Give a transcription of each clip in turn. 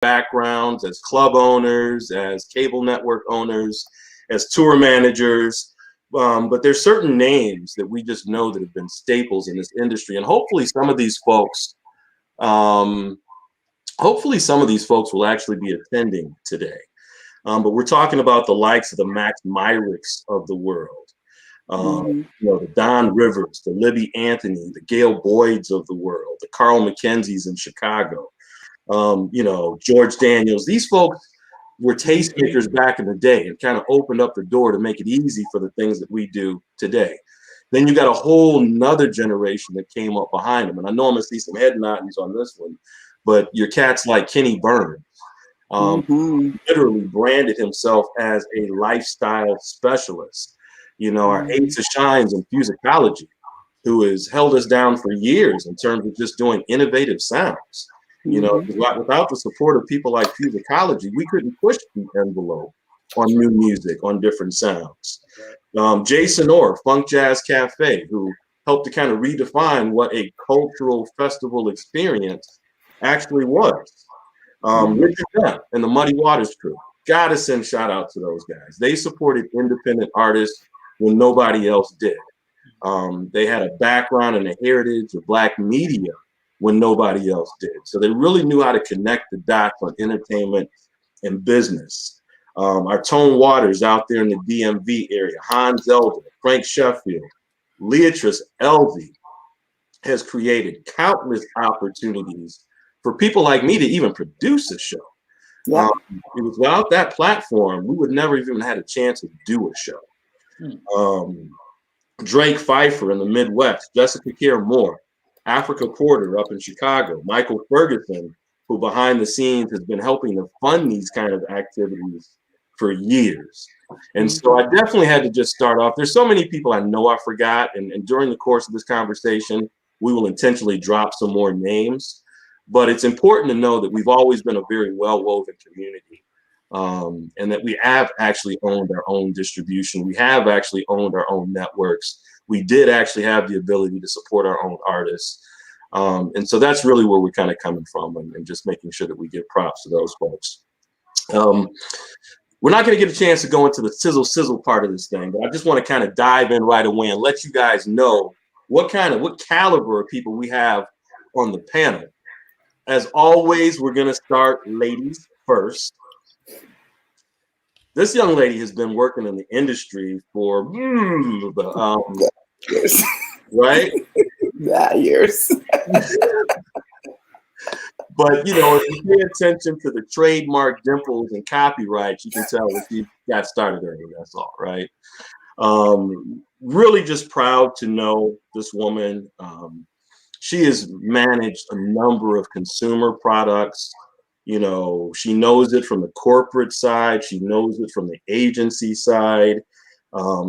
backgrounds as club owners, as cable network owners, as tour managers. But there's certain names that we just know that have been staples in this industry. And hopefully some of these folks will actually be attending today. But we're talking about the likes of the Max Myricks of the world. The Don Rivers, the Libby Anthony, the Gail Boyds of the world, the Carl McKenzies in Chicago, George Daniels. These folks were tastemakers back in the day and kind of opened up the door to make it easy for the things that we do today. Then you got a whole nother generation that came up behind them. And I know I'm gonna see some head noddings on this one, but your cats like Kenny Burns, literally branded himself as a lifestyle specialist. Our Eights of Shines in musicology, who has held us down for years in terms of just doing innovative sounds. Without the support of people like musicology, we couldn't push the envelope on new music, on different sounds. Jason Orr, Funk Jazz Cafe, who helped to kind of redefine what a cultural festival experience actually was. Richard Dunn and the Muddy Waters crew. Gotta send shout out to those guys. They supported independent artists when nobody else did. They had a background and a heritage of Black media when nobody else did. So they really knew how to connect the dots on entertainment and business. Our Tone Waters out there in the DMV area, Hans Elder, Frank Sheffield, Leatrice Elvey has created countless opportunities for people like me to even produce a show. Yeah. Without that platform, we would never even had a chance to do a show. Drake Pfeiffer in the Midwest, Jessica Care Moore, Africa Porter up in Chicago, Michael Ferguson, who behind the scenes has been helping to fund these kind of activities for years. And so I definitely had to just start off. There's so many people I know I forgot, and during the course of this conversation, we will intentionally drop some more names. But it's important to know that we've always been a very well-woven community, and that we have actually owned our own distribution. We have actually owned our own networks. We did actually have the ability to support our own artists. And so that's really where we're kind of coming from, and just making sure that we give props to those folks. We're not going to get a chance to go into the sizzle part of this thing, but I just want to kind of dive in right away and let you guys know what caliber of people we have on the panel. As always, we're going to start ladies first. This young lady has been working in the industry for years. Right? Yeah, years. But, if you pay attention to the trademark dimples and copyrights, you can tell that she got started early, that's all, right? Really just proud to know this woman. She has managed a number of consumer products. She knows it from the corporate side. She knows it from the agency side.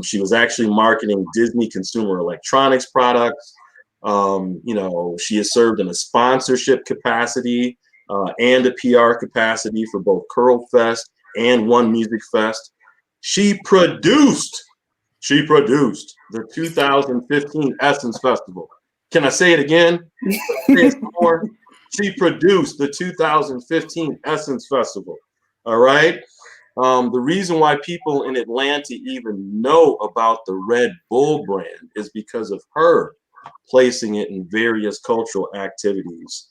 She was actually marketing Disney consumer electronics products. She has served in a sponsorship capacity and a PR capacity for both Curl Fest and One Music Fest. She produced the 2015 Essence Festival. Can I say it again? She produced the 2015 Essence Festival. All right. The reason why people in Atlanta even know about the Red Bull brand is because of her placing it in various cultural activities.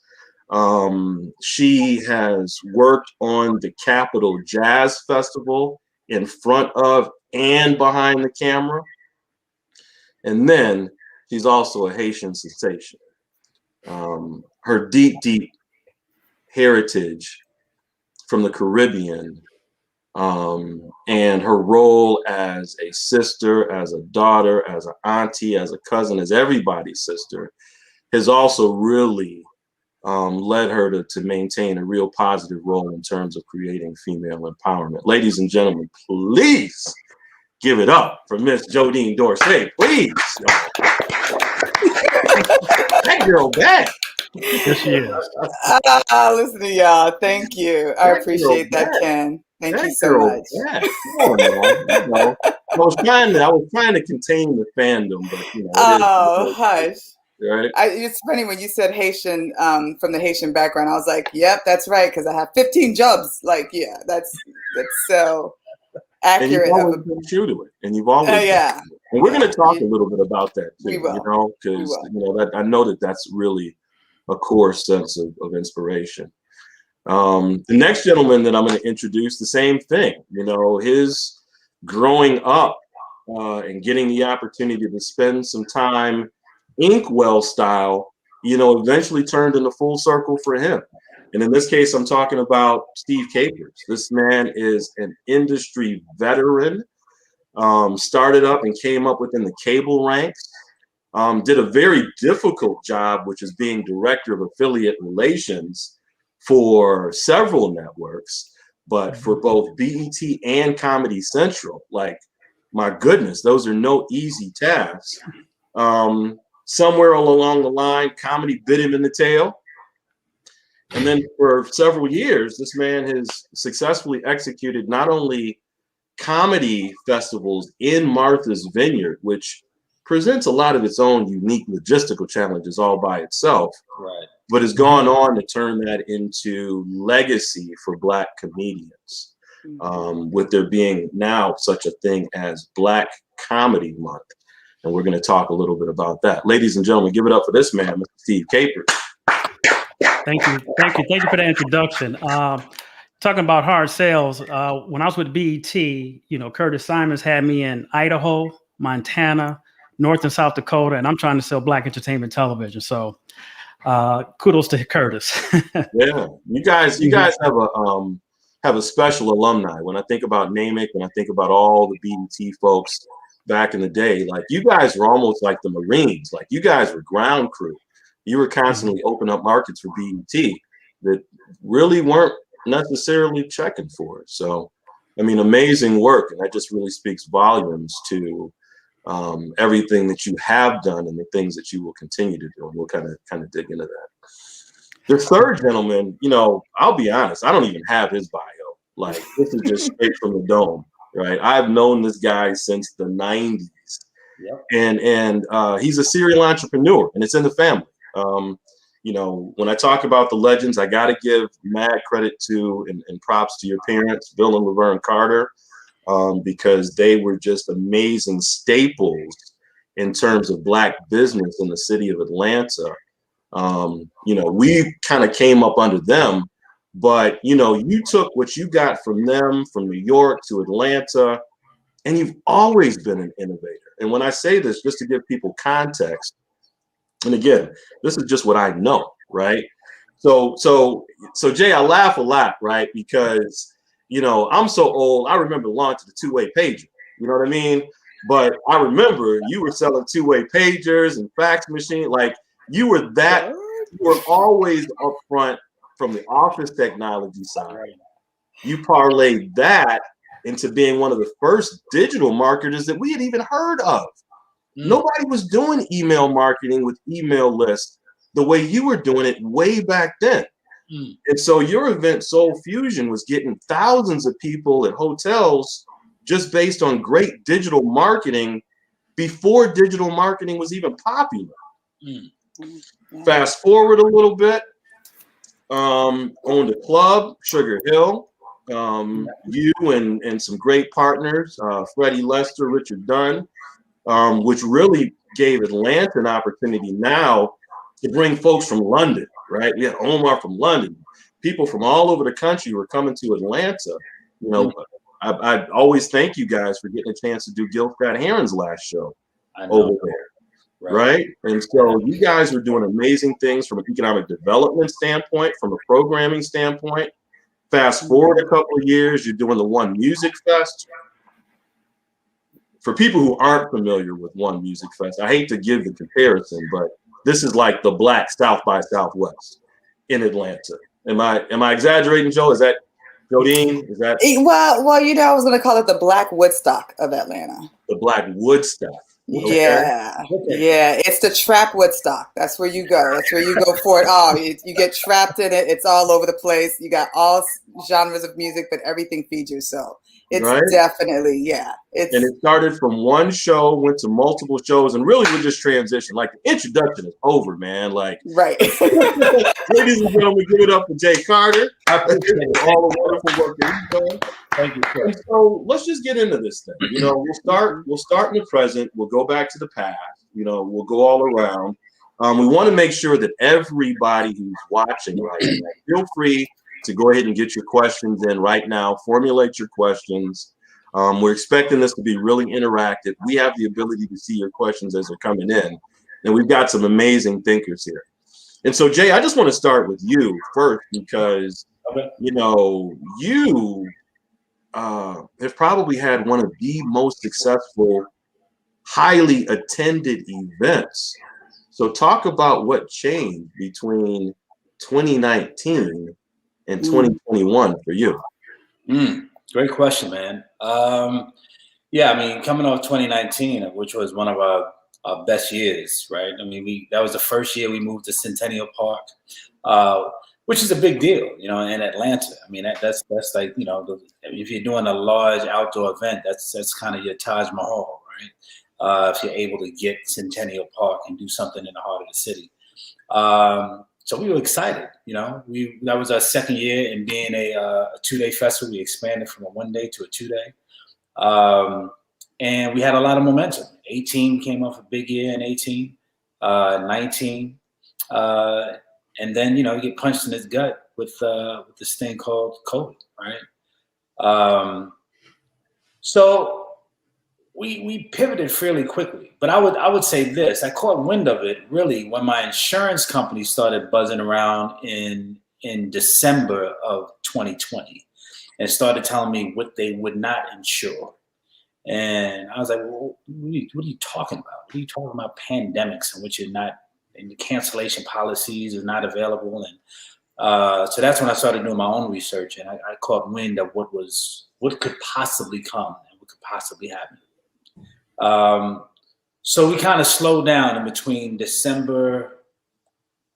She has worked on the Capitol Jazz Festival in front of and behind the camera. And then she's also a Haitian sensation. Her deep heritage from the Caribbean, and her role as a sister, as a daughter, as an auntie, as a cousin, as everybody's sister, has also really led her to maintain a real positive role in terms of creating female empowerment. Ladies and gentlemen, please give it up for Miss Jodine Dorce, please. That girl back. Yes, she is. Listen to y'all. Thank you. I appreciate that, Ken. Thank you so much. I was trying to contain the fandom, but hush. Right. It's funny when you said Haitian, from the Haitian background. I was like, "Yep, that's right," because I have 15 jobs. Like, yeah, that's so And you've accurate. always been true to it. And you've always Yeah, and we're going to talk a little bit about that too. we will. You know, because that I know that's really a core sense of inspiration. The next gentleman that I'm going to introduce, the same thing. You know, his growing up and getting the opportunity to spend some time Inkwell style, you know, eventually turned into full circle for him. And in this case, I'm talking about Steve Capers. This man is an industry veteran, started up and came up within the cable ranks, did a very difficult job, which is being director of affiliate relations for several networks, but for both BET and Comedy Central. Like, my goodness, those are no easy tasks. Somewhere along the line, comedy bit him in the tail. And then for several years, this man has successfully executed not only comedy festivals in Martha's Vineyard, which presents a lot of its own unique logistical challenges all by itself, right, but has gone on to turn that into legacy for Black comedians, with there being now such a thing as Black Comedy Month. And we're going to talk a little bit about that. Ladies and gentlemen, give it up for this man, Mr. Steve Capers. Thank you for the introduction. Talking about hard sales, when I was with BET, you know, Curtis Simons had me in Idaho, Montana, North and South Dakota, and I'm trying to sell Black entertainment television. So kudos to Curtis. Yeah, you guys have a special alumni. When I think about Namick, when I think about all the BET folks back in the day, like, you guys were almost like the Marines. Like, you guys were ground crew. You were constantly opening up markets for BET that really weren't necessarily checking for it. So, I mean, amazing work, and that just really speaks volumes to everything that you have done and the things that you will continue to do. And we'll kind of dig into that. The third gentleman, you know, I'll be honest, I don't even have his bio. Like, this is just straight from the dome, right? I've known this guy since the 90s. Yep. And he's a serial entrepreneur, and it's in the family. You know, when I talk about the legends, I got to give mad credit to and props to your parents, Bill and Laverne Carter, because they were just amazing staples in terms of Black business in the city of Atlanta. You know, we kind of came up under them, but, you know, you took what you got from them, from New York to Atlanta, and you've always been an innovator. And when I say this, just to give people context, and again, this is just what I know, right? So Jay, I laugh a lot, right? Because, you know, I'm so old, I remember the launch of the two-way pager, you know what I mean? But I remember you were selling two-way pagers and fax machine. Like, you were always up front from the office technology side. You parlayed that into being one of the first digital marketers that we had even heard of. Nobody was doing email marketing with email lists the way you were doing it way back then. And so your event, Soul Fusion, was getting thousands of people at hotels just based on great digital marketing before digital marketing was even popular. Fast forward a little bit, owned a club, Sugar Hill. You and some great partners, Freddie Lester, Richard Dunn, which really gave Atlanta an opportunity now to bring folks from London, right? We had Omar from London. People from all over the country were coming to Atlanta. You know, I always thank you guys for getting a chance to do Gil Scott Heron's last show over there, right? And so you guys are doing amazing things from an economic development standpoint, from a programming standpoint. Fast forward a couple of years, you're doing the One Musicfest. For people who aren't familiar with One Musicfest, I hate to give the comparison, but this is like the Black South by Southwest in Atlanta. Am I exaggerating, Joe? Is that Jodine? Is that well, you know, I was going to call it the Black Woodstock of Atlanta. The Black Woodstock. Okay. Yeah, it's the trap Woodstock. That's where you go. That's where you go for it all. You get trapped in it. It's all over the place. You got all genres of music, but everything feeds your soul. It's right? definitely, yeah. And it started from one show, went to multiple shows, and really we just transitioned. Like the introduction is over, man. Like, right. ladies and gentlemen, give it up for Jay Carter. I appreciate all the wonderful work that he's done. Thank you, sir. And so let's just get into this thing. You know, we'll start in the present. We'll go back to the past. You know, we'll go all around. We want to make sure that everybody who's watching right now, feel free to go ahead and get your questions in right now. Formulate your questions. We're expecting this to be really interactive. We have the ability to see your questions as they're coming in, and we've got some amazing thinkers here. And so, Jay, I just want to start with you first because, you know, you have probably had one of the most successful, highly attended events. So talk about what changed between 2019 and 2021 for you. Great question, man. Yeah, I mean, coming off 2019, which was one of our best years, right? I mean, that was the first year we moved to Centennial Park, which is a big deal, you know, in Atlanta. I mean, that's like, you know, if you're doing a large outdoor event, that's kind of your Taj Mahal, right? If you're able to get Centennial Park and do something in the heart of the city. So we were excited, you know. That was our second year in being a 2-day festival. We expanded from a 1-day to a 2-day. And we had a lot of momentum. 18 came off a big year in 18, 19. And then, you know, you get punched in his gut with this thing called COVID, right? So we pivoted fairly quickly, but I would say this: I caught wind of it really when my insurance company started buzzing around in December of 2020 and started telling me what they would not insure. And I was like, well, what are you talking about? What are you talking about? Pandemics in which you're not, and the cancellation policies is not available. And so that's when I started doing my own research, and I caught wind of what could possibly come and what could possibly happen. So we kind of slowed down in between December.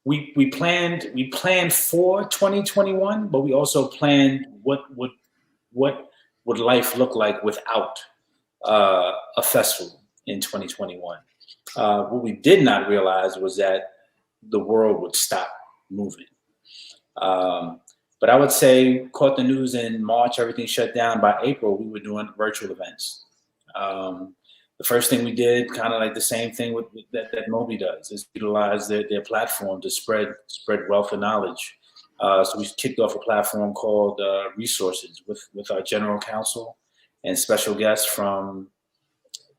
We planned for 2021, but we also planned what would life look like without a festival in 2021. What we did not realize was that the world would stop moving. But I would say, caught the news in March, everything shut down. By April, we were doing virtual events. The first thing we did, kind of like the same thing that MOBE does, is utilize their platform to spread wealth and knowledge. So we kicked off a platform called Resources with our general counsel and special guests from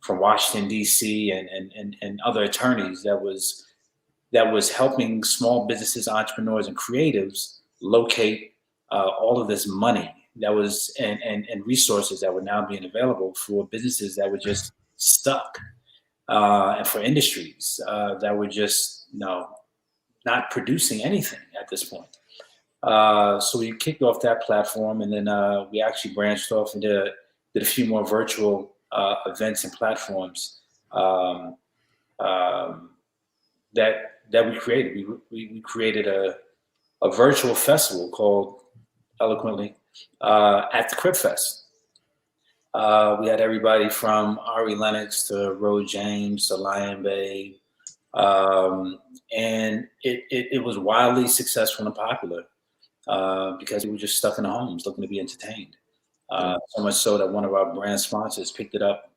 Washington, D.C. and other attorneys that was helping small businesses, entrepreneurs, and creatives locate all of this money that was and resources that were now being available for businesses that were just stuck, and for industries that were just, you know, not producing anything at this point. So we kicked off that platform, and then we actually branched off and did a few more virtual events and platforms that we created. We created a virtual festival called, eloquently, at the Crib Fest. We had everybody from Ari Lennox to Ro James to Lion Bay, and it was wildly successful and popular because we were just stuck in the homes looking to be entertained. So much so that one of our brand sponsors picked it up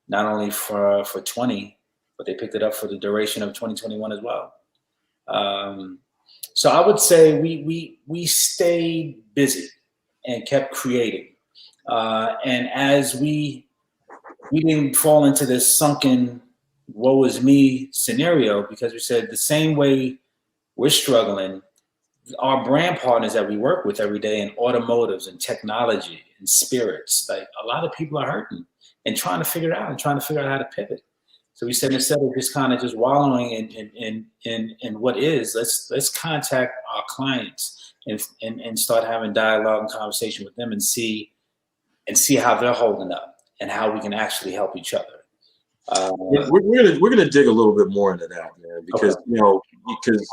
not only for 20, but they picked it up for the duration of 2021 as well. So I would say we stayed busy and kept creating. And as we didn't fall into this sunken woe is me scenario, because we said the same way we're struggling, our brand partners that we work with every day in automotives and technology and spirits, like a lot of people are hurting and trying to figure it out and trying to figure out how to pivot. So we said, instead of just kind of just wallowing in what is, let's contact our clients and start having dialogue and conversation with them and see how they're holding up and how we can actually help each other. We're gonna dig a little bit more into that, man, because okay. You know, because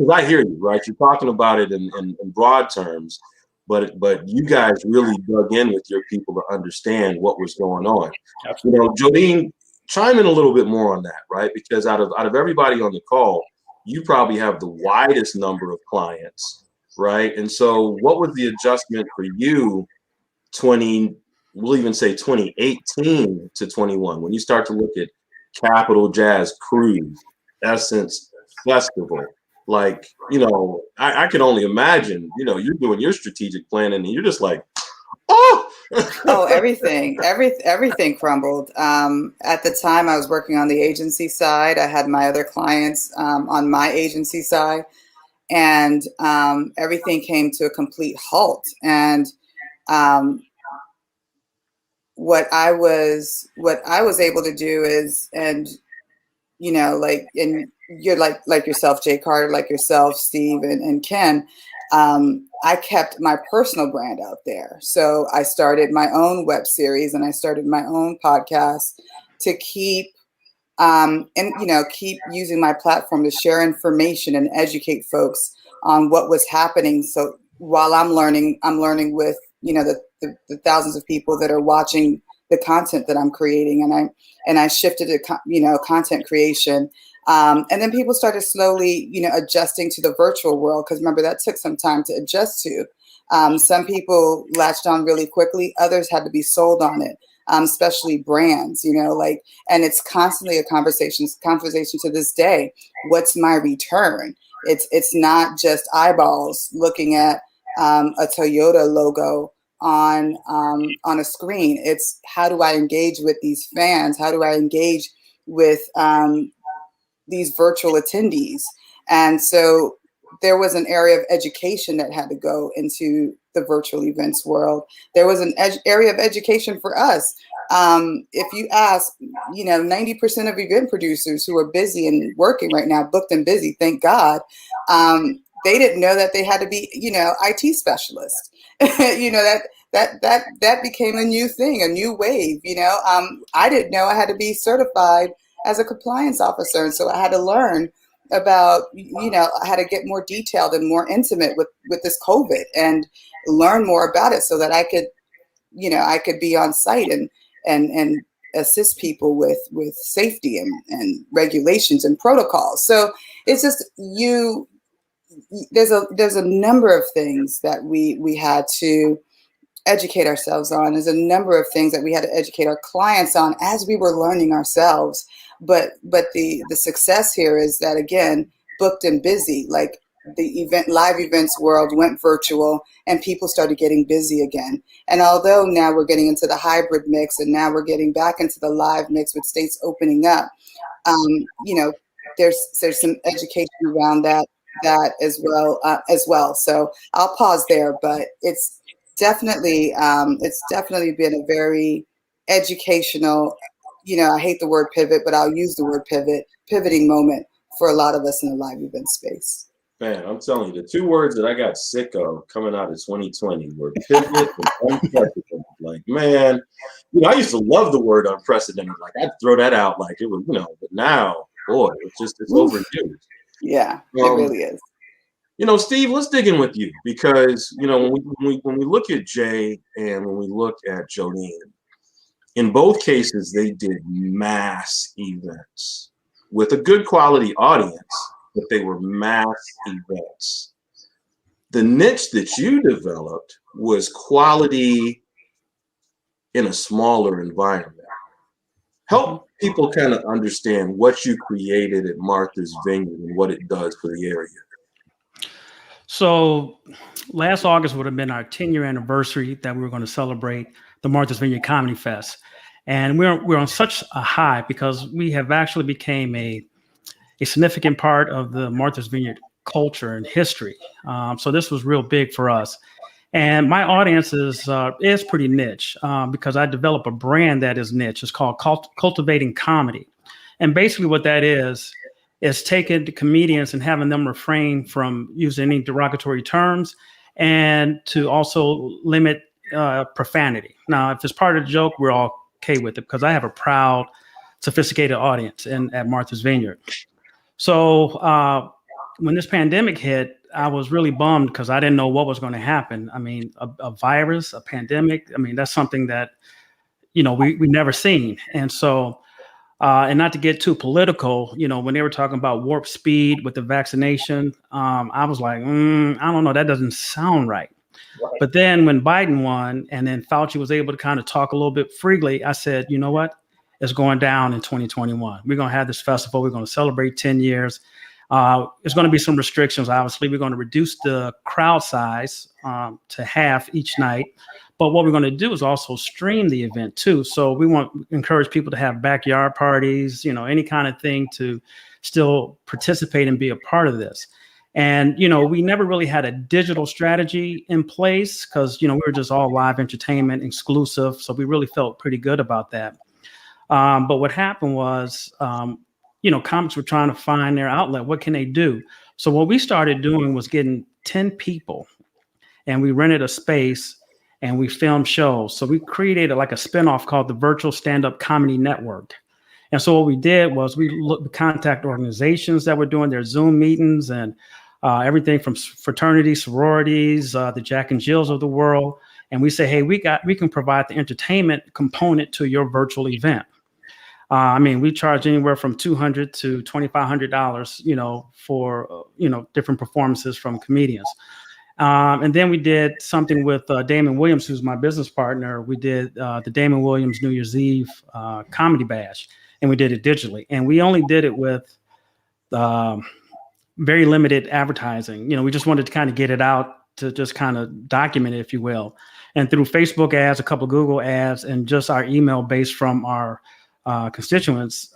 I hear you, right? You're talking about it in broad terms, but you guys really dug in with your people to understand what was going on. Absolutely. You know, Jodine, chime in a little bit more on that, right? Because out of everybody on the call, you probably have the widest number of clients, right? And so what was the adjustment for you we'll even say 2018 to 21, when you start to look at Capital Jazz Cruise, Essence Festival? Like, you know, I can only imagine, you know, you're doing your strategic planning and you're just like, oh! Everything crumbled. At the time I was working on the agency side. I had my other clients on my agency side, and everything came to a complete halt. And what I was able to do is, and you know, like, and you're like yourself, Jay Carter, like yourself, Steve, and Ken, I kept my personal brand out there. So I started my own web series and I started my own podcast to keep keep using my platform to share information and educate folks on what was happening. So while I'm learning with, you know, the thousands of people that are watching the content that I'm creating, and I shifted to, you know, content creation. And then people started slowly, you know, adjusting to the virtual world, because remember, that took some time to adjust to. Some people latched on really quickly. Others had to be sold on it, especially brands, you know, like, and it's constantly a conversation to this day. What's my return? It's not just eyeballs looking at a Toyota logo on a screen. It's, how do I engage with these fans? How do I engage with these virtual attendees? And so there was an area of education that had to go into the virtual events world. There was an area of education for us. If you ask, you know, 90% of event producers who are busy and working right now, booked and busy, thank God, they didn't know that they had to be, you know, IT specialists. You know, that became a new thing, a new wave. You know, I didn't know I had to be certified as a compliance officer, and so I had to learn about, you know, I had to get more detailed and more intimate with this COVID and learn more about it so that I could, you know, I could be on site and assist people with safety and regulations and protocols. So it's just, there's a number of things that we had to educate ourselves on. There's a number of things that we had to educate our clients on as we were learning ourselves. But the success here is that, again, booked and busy, like the live events world went virtual and people started getting busy again. And although now we're getting into the hybrid mix and now we're getting back into the live mix with states opening up, you know, there's some education around that as well. So I'll pause there, but it's definitely been a very educational, you know, I hate the word pivot, but I'll use the word pivoting moment for a lot of us in the live event space. Man, I'm telling you, the two words that I got sick of coming out of 2020 were pivot and unprecedented. Like, man, you know, I used to love the word unprecedented. Like, I'd throw that out like it was, you know, but now, boy, it's overdue. Yeah, it really is. You know, Steve, let's dig in with you, because, you know, when we look at Jay and when we look at Jodine, in both cases, they did mass events with a good quality audience, but they were mass events. The niche that you developed was quality in a smaller environment. Help people kind of understand what you created at Martha's Vineyard and what it does for the area. So last August would have been our 10-year anniversary that we were going to celebrate the Martha's Vineyard Comedy Fest. And we're on such a high because we have actually became a significant part of the Martha's Vineyard culture and history. So this was real big for us. And my audience is pretty niche because I develop a brand that is niche. It's called Cultivating Comedy. And basically what that is taking the comedians and having them refrain from using any derogatory terms and to also limit profanity. Now, if it's part of the joke, we're all okay with it because I have a proud, sophisticated audience at Martha's Vineyard. So when this pandemic hit, I was really bummed because I didn't know what was going to happen. I mean, a virus, a pandemic. I mean, that's something that, we never seen. And so, and not to get too political, when they were talking about warp speed with the vaccination, I was like, I don't know, that doesn't sound right. But then when Biden won and then Fauci was able to kind of talk a little bit freely, I said, you know what? It's going down in 2021. We're going to have this festival. We're going to celebrate 10 years. There's going to be some restrictions. Obviously, we're going to reduce the crowd size to half each night. But what we're going to do is also stream the event too. So we want to encourage people to have backyard parties, any kind of thing to still participate and be a part of this. And, we never really had a digital strategy in place because, we were just all live entertainment exclusive. So we really felt pretty good about that. But what happened was, comics were trying to find their outlet. What can they do? So what we started doing was getting 10 people and we rented a space and we filmed shows. So we created like a spinoff called the Virtual Stand-Up Comedy Network. And so what we did was we looked to contact organizations that were doing their Zoom meetings and everything from fraternities, sororities, the Jack and Jills of the world. And we say, hey, we can provide the entertainment component to your virtual event. We charge anywhere from $200 to $2,500, for, different performances from comedians. And then we did something with Damon Williams, who's my business partner. We did the Damon Williams New Year's Eve comedy bash, and we did it digitally. And we only did it with very limited advertising. We just wanted to kind of get it out to just kind of document it, if you will. And through Facebook ads, a couple of Google ads, and just our email base from our constituents,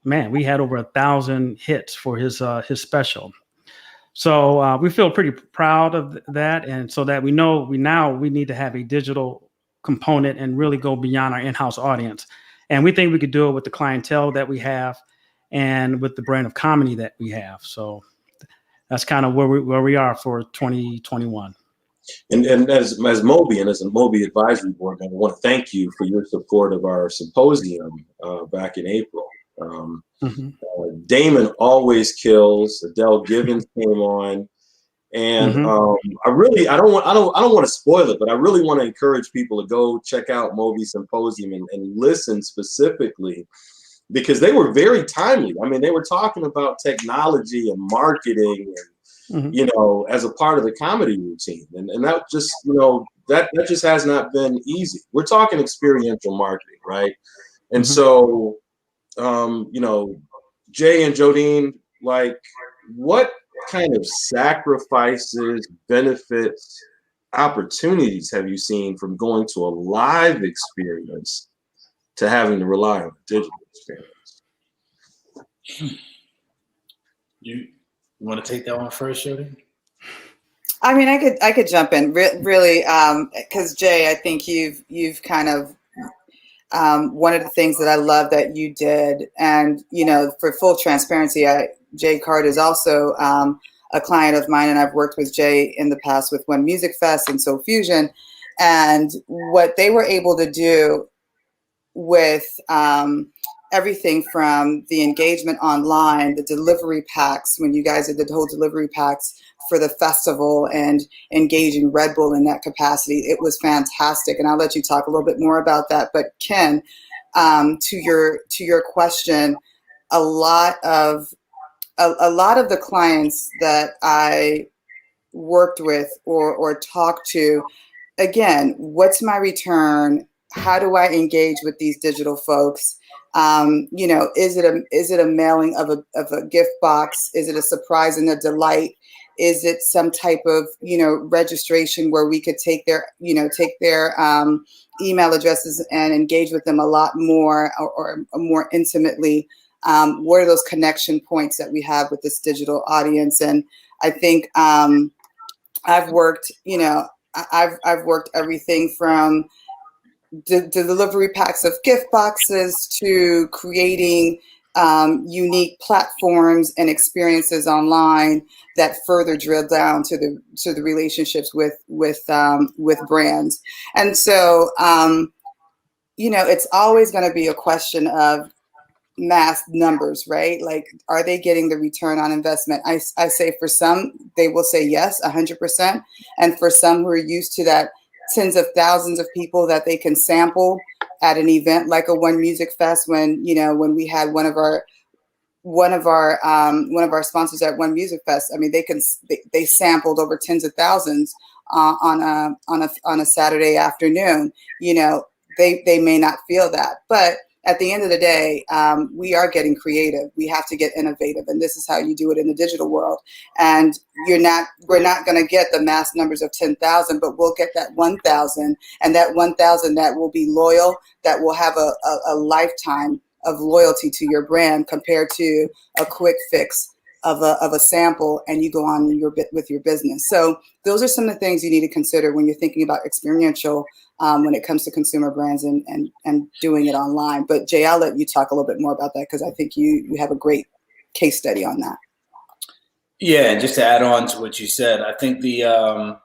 we had over 1,000 hits for his special. So we feel pretty proud of that. And so that we know we need to have a digital component and really go beyond our in-house audience. And we think we could do it with the clientele that we have and with the brand of comedy that we have. So that's kind of where we are for 2021. And as MOBE and as a MOBE advisory board, I want to thank you for your support of our symposium back in April. Damon always kills. Adele Givens came on, and I don't want to spoil it, but I really want to encourage people to go check out MOBE Symposium and listen specifically, because they were very timely. I mean, they were talking about technology and marketing and as a part of the comedy routine. And that just, that just has not been easy. We're talking experiential marketing, right? And so, Jay and Jodine, like, what kind of sacrifices, benefits, opportunities have you seen from going to a live experience to having to rely on a digital experience? You want to take that one first, Jodine? I mean, I could jump in really, because Jay, I think you've kind of one of the things that I love that you did, and for full transparency, Jay Card is also a client of mine, and I've worked with Jay in the past with One Musicfest and Soul Fusion, and what they were able to do with everything from the engagement online, the delivery packs, when you guys did the whole delivery packs for the festival and engaging Red Bull in that capacity, it was fantastic. And I'll let you talk a little bit more about that. But Ken, to your question, a lot of the clients that I worked with or talked to, again, what's my return? How do I engage with these digital folks? Is it a mailing of a gift box? Is it a surprise and a delight? Is it some type of, registration where we could take their email addresses and engage with them a lot more or more intimately? What are those connection points that we have with this digital audience? And I think I've worked everything from the delivery packs of gift boxes to creating unique platforms and experiences online that further drill down to the relationships with brands. And so, it's always going to be a question of, mass numbers, right? Like, are they getting the return on investment? I say for some, they will say yes, 100%. And for some who are used to that tens of thousands of people that they can sample at an event like a One Musicfest, when, you know, when we had one of our sponsors at One Musicfest, I mean, they sampled over tens of thousands on a Saturday afternoon. You know, they may not feel that, but at the end of the day, we are getting creative. We have to get innovative, and this is how you do it in the digital world. And we're not going to get the mass numbers of 10,000, but we'll get that 1,000, and that 1,000 that will be loyal, that will have a lifetime of loyalty to your brand, compared to a quick fix of a sample and you go on with your business. So those are some of the things you need to consider when you're thinking about experiential, when it comes to consumer brands and doing it online. But Jay, I'll let you talk a little bit more about that, because I think you have a great case study on that. Yeah, and just to add on to what you said, I think the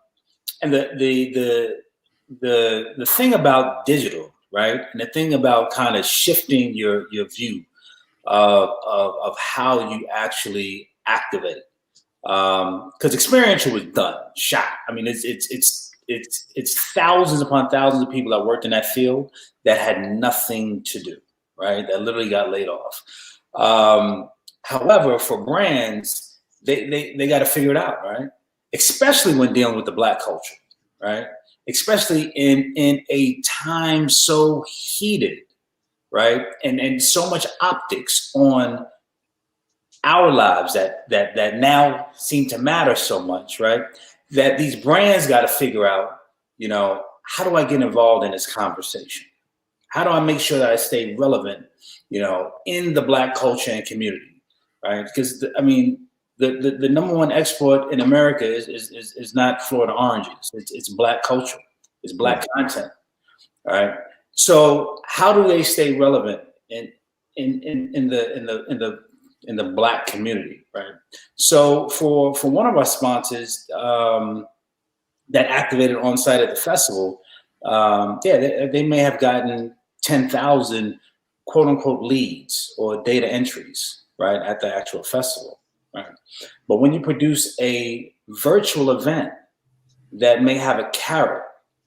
thing about digital, right, and the thing about kind of shifting your view of how you actually activate, because experiential was done, shot. I mean, it's thousands upon thousands of people that worked in that field that had nothing to do, right? That literally got laid off. However, for brands, they got to figure it out, right? Especially when dealing with the Black culture, right? Especially in a time so heated, right? And so much optics on our lives that now seem to matter so much, right? That these brands got to figure out, you know, how do I get involved in this conversation? How do I make sure that I stay relevant, you know, in the Black culture and community, right? Because the number one export in America is not Florida oranges. It's Black culture. It's Black content, right? So how do they stay relevant in the Black community, right? So for one of our sponsors that activated on site at the festival, they may have gotten 10,000 quote unquote leads or data entries, right, at the actual festival, right? But when you produce a virtual event that may have a carrot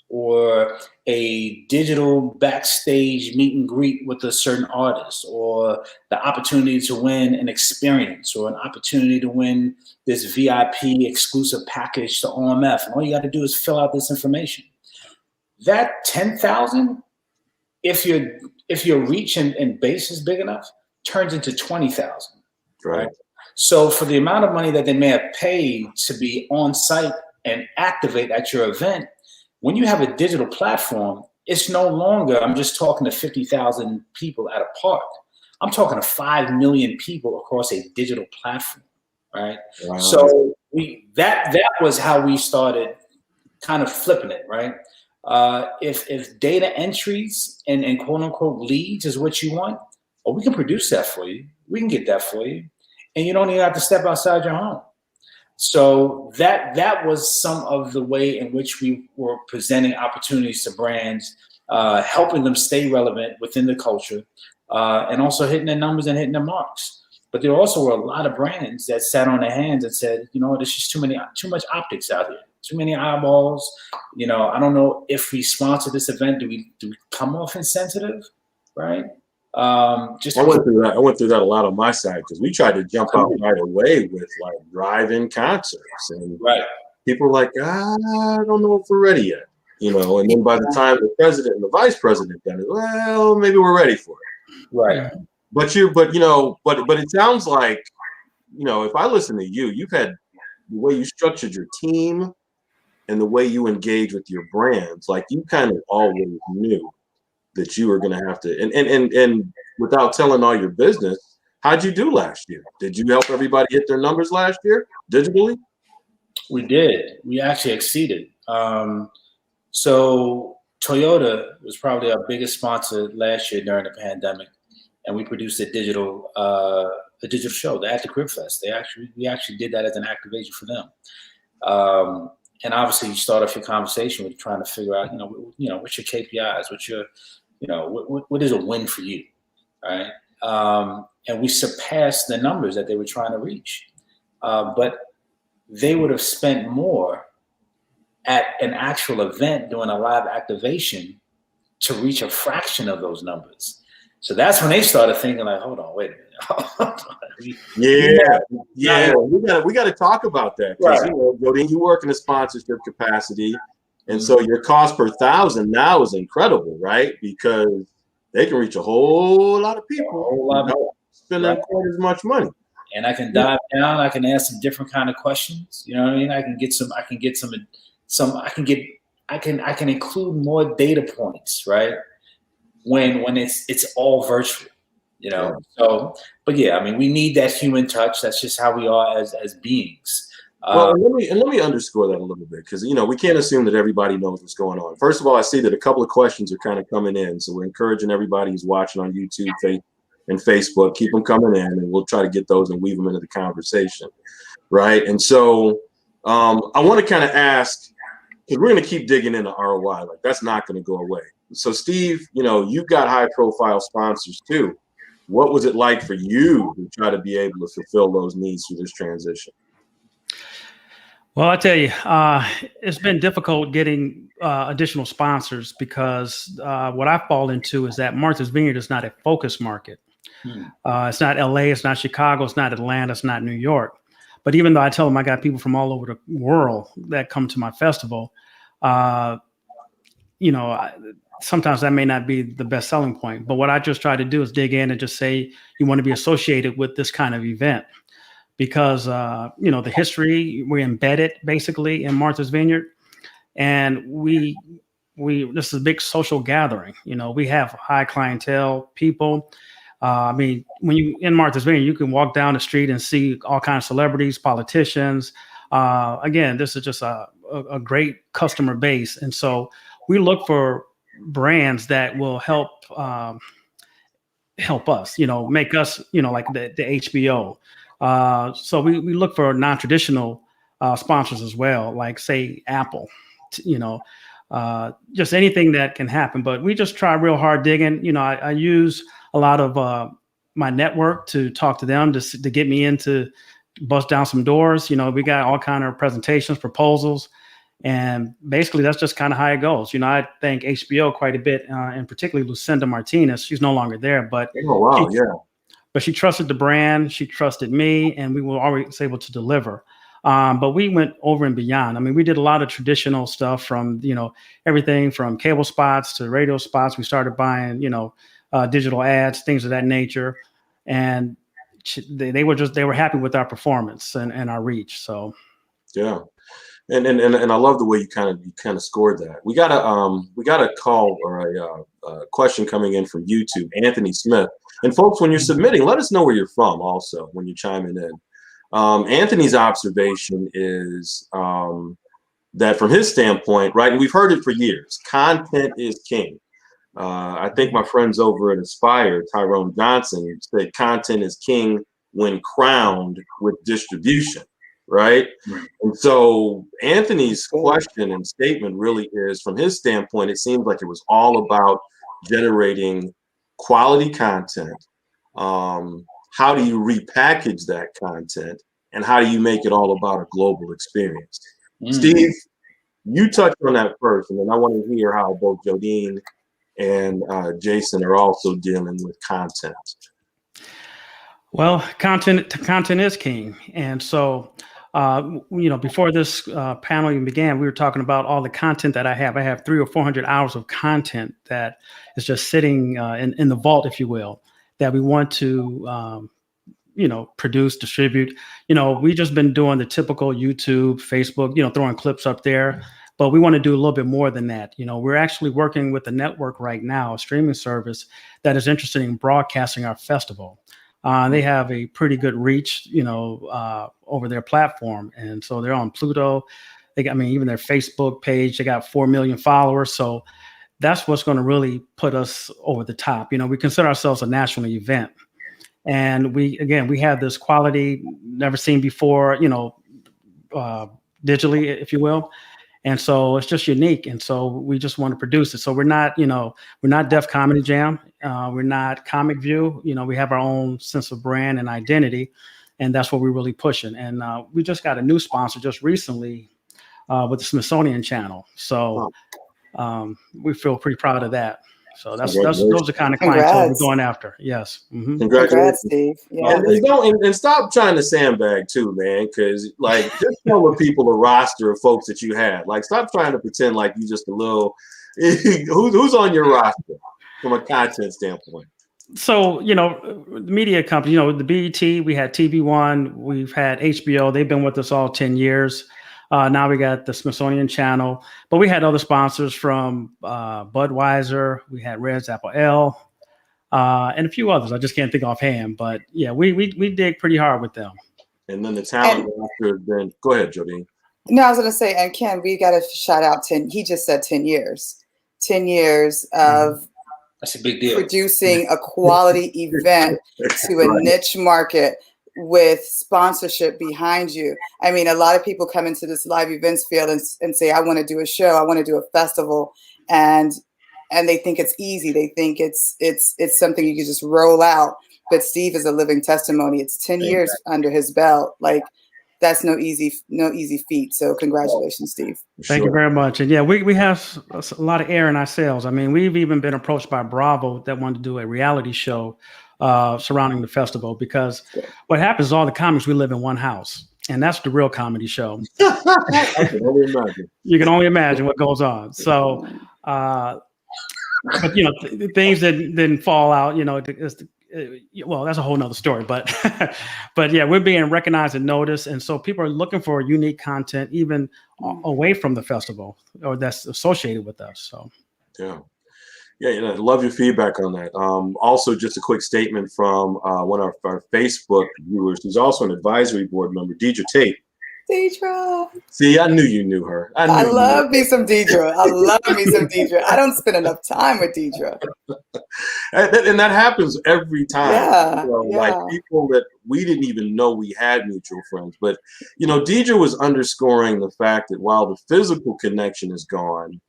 or a digital backstage meet and greet with a certain artist, or the opportunity to win an experience, or an opportunity to win this VIP exclusive package to OMF, and all you got to do is fill out this information. That 10,000, if your reach and base is big enough, turns into 20,000. Right. So for the amount of money that they may have paid to be on site and activate at your event, when you have a digital platform, it's no longer, I'm just talking to 50,000 people at a park. I'm talking to 5 million people across a digital platform, right? Wow. So that was how we started kind of flipping it, right? If data entries and quote unquote leads is what you want, well, we can produce that for you. We can get that for you. And you don't even have to step outside your home. So that was some of the way in which we were presenting opportunities to brands, helping them stay relevant within the culture, and also hitting their numbers and hitting their marks. But there also were a lot of brands that sat on their hands and said, you know what, there's just too much optics out here, too many eyeballs. You know, I don't know if we sponsor this event, do we come off insensitive, right? I went through that a lot on my side, because we tried to jump out right away with like drive-in concerts, and people were like, I don't know if we're ready yet, you know. And then by the time the president and the vice president done it, well, maybe we're ready for it, right? But it sounds like, you know, if I listen to you, you've had the way you structured your team and the way you engage with your brands, like you kind of always knew that you were going to have to, and without telling all your business, how'd you do last year? Did you help everybody hit their numbers last year digitally? We did. We actually exceeded. So Toyota was probably our biggest sponsor last year during the pandemic, and we produced a digital show, the At the Crib Fest. We actually did that as an activation for them. And obviously, you start off your conversation with trying to figure out, you know, what's your KPIs, what's your, you know, what is a win for you, right? and we surpassed the numbers that they were trying to reach. But they would have spent more at an actual event doing a live activation to reach a fraction of those numbers. So that's when they started thinking like, hold on, wait a minute. Yeah. We got to talk about that. Because, right. Jodine, you work in a sponsorship capacity. And so your cost per 1,000 now is incredible, right? Because they can reach a whole lot of people spending quite as much money. And I can dive down. I can ask some different kind of questions. You know what I mean? I can include more data points, right? When it's all virtual, you know. Yeah. So, but yeah, I mean, we need that human touch. That's just how we are as beings. Well, let me underscore that a little bit, because we can't assume that everybody knows what's going on. First of all, I see that a couple of questions are kind of coming in, so we're encouraging everybody who's watching on YouTube, and Facebook, keep them coming in, and we'll try to get those and weave them into the conversation, right? And so I want to kind of ask, because we're going to keep digging into ROI, like that's not going to go away. So Steve, you've got high profile sponsors too. What was it like for you to try to be able to fulfill those needs through this transition? Well, I tell you, it's been difficult getting additional sponsors, because what I fall into is that Martha's Vineyard is not a focus market. It's not LA, it's not Chicago, it's not Atlanta, it's not New York. But even though I tell them I got people from all over the world that come to my festival, sometimes that may not be the best selling point. But what I just try to do is dig in and just say, you want to be associated with this kind of event, because, the history, we're embedded basically in Martha's Vineyard. And this is a big social gathering. We have high clientele people. When you in Martha's Vineyard, you can walk down the street and see all kinds of celebrities, politicians. Again, this is just a great customer base. And so we look for brands that will help us, make us, like the HBO. So we look for non-traditional sponsors as well, like say Apple, just anything that can happen. But we just try real hard digging. I use a lot of my network to talk to them to get me into bust down some doors. We got all kind of presentations, proposals, and basically that's just kind of how it goes. I thank HBO quite a bit, and particularly Lucinda Martinez. She's no longer there, but but she trusted the brand, she trusted me, and we were always able to deliver. But we went over and beyond. We did a lot of traditional stuff, from everything from cable spots to radio spots. We started buying digital ads, things of that nature, and they were happy with our performance and our reach. So yeah, and I love the way you kind of scored that. We got a call or a question coming in from YouTube, Anthony Smith. And folks, when you're submitting, let us know where you're from also when you're chiming in. Anthony's observation is that from his standpoint, right, and we've heard it for years, content is king. I think my friends over at Aspire, Tyrone Johnson, said content is king when crowned with distribution, right? And so Anthony's question and statement really is, from his standpoint, it seems like it was all about generating quality content. How do you repackage that content, and how do you make it all about a global experience? Steve, you touched on that first, and then I want to hear how both Jodine and Jason are also dealing with content. Well, content is king. And so, before this panel even began, we were talking about all the content that I have. I have 300 or 400 hours of content that is just sitting in the vault, if you will, that we want to, produce, distribute. We just been doing the typical YouTube, Facebook, throwing clips up there. But we want to do a little bit more than that. We're actually working with a network right now, a streaming service that is interested in broadcasting our festival. They have a pretty good reach, over their platform. And so they're on Pluto. They got, even their Facebook page, they got 4 million followers. So that's what's going to really put us over the top. We consider ourselves a national event. And we have this quality never seen before, digitally, if you will. And so it's just unique. And so we just want to produce it. So we're not, we're not Def Comedy Jam. We're not Comic View. We have our own sense of brand and identity. And that's what we're really pushing. And we just got a new sponsor just recently with the Smithsonian Channel. So we feel pretty proud of that. So those are the kind of clientele we're going after. Yes. Mm-hmm. Congrats, Steve. Yeah. And stop trying to sandbag too, man. Because just tell the people a roster of folks that you had. Stop trying to pretend like you just a little. Who's on your roster from a content standpoint? So the media company, the BET, we had TV One, we've had HBO. They've been with us all 10 years. Now we got the Smithsonian Channel, but we had other sponsors from Budweiser. We had Red's Apple Ale, and a few others. I just can't think offhand, but yeah, we dig pretty hard with them. And then the talent roster. Then go ahead, Jodine. No, I was going to say, and Ken, we got to shout out 10. He just said 10 years. 10 years of that's a big deal. Producing a quality event to a niche market with sponsorship behind you. I mean, a lot of people come into this live events field and say, I want to do a show, I want to do a festival, and they think it's easy. They think it's something you can just roll out. But Steve is a living testimony. It's 10 years under his belt. That's no easy feat. So congratulations, Steve. Thank you very much. And yeah, we have a lot of air in our sails. I mean, we've even been approached by Bravo that wanted to do a reality show surrounding the festival, because what happens is all the comics, we live in one house, and that's the real comedy show. I can only imagine. You can only imagine what goes on. So, but things that didn't fall out, well, that's a whole nother story, but yeah, we're being recognized and noticed. And so people are looking for unique content, even away from the festival or that's associated with us. So, yeah, I love your feedback on that. Also, just a quick statement from one of our Facebook viewers, who's also an advisory board member, Deidre Tate. Deidre. See, I knew you knew her. I love me some Deidre. I don't spend enough time with Deidre. And that happens every time. Yeah, Like people that we didn't even know we had mutual friends. But, Deidre was underscoring the fact that while the physical connection is gone,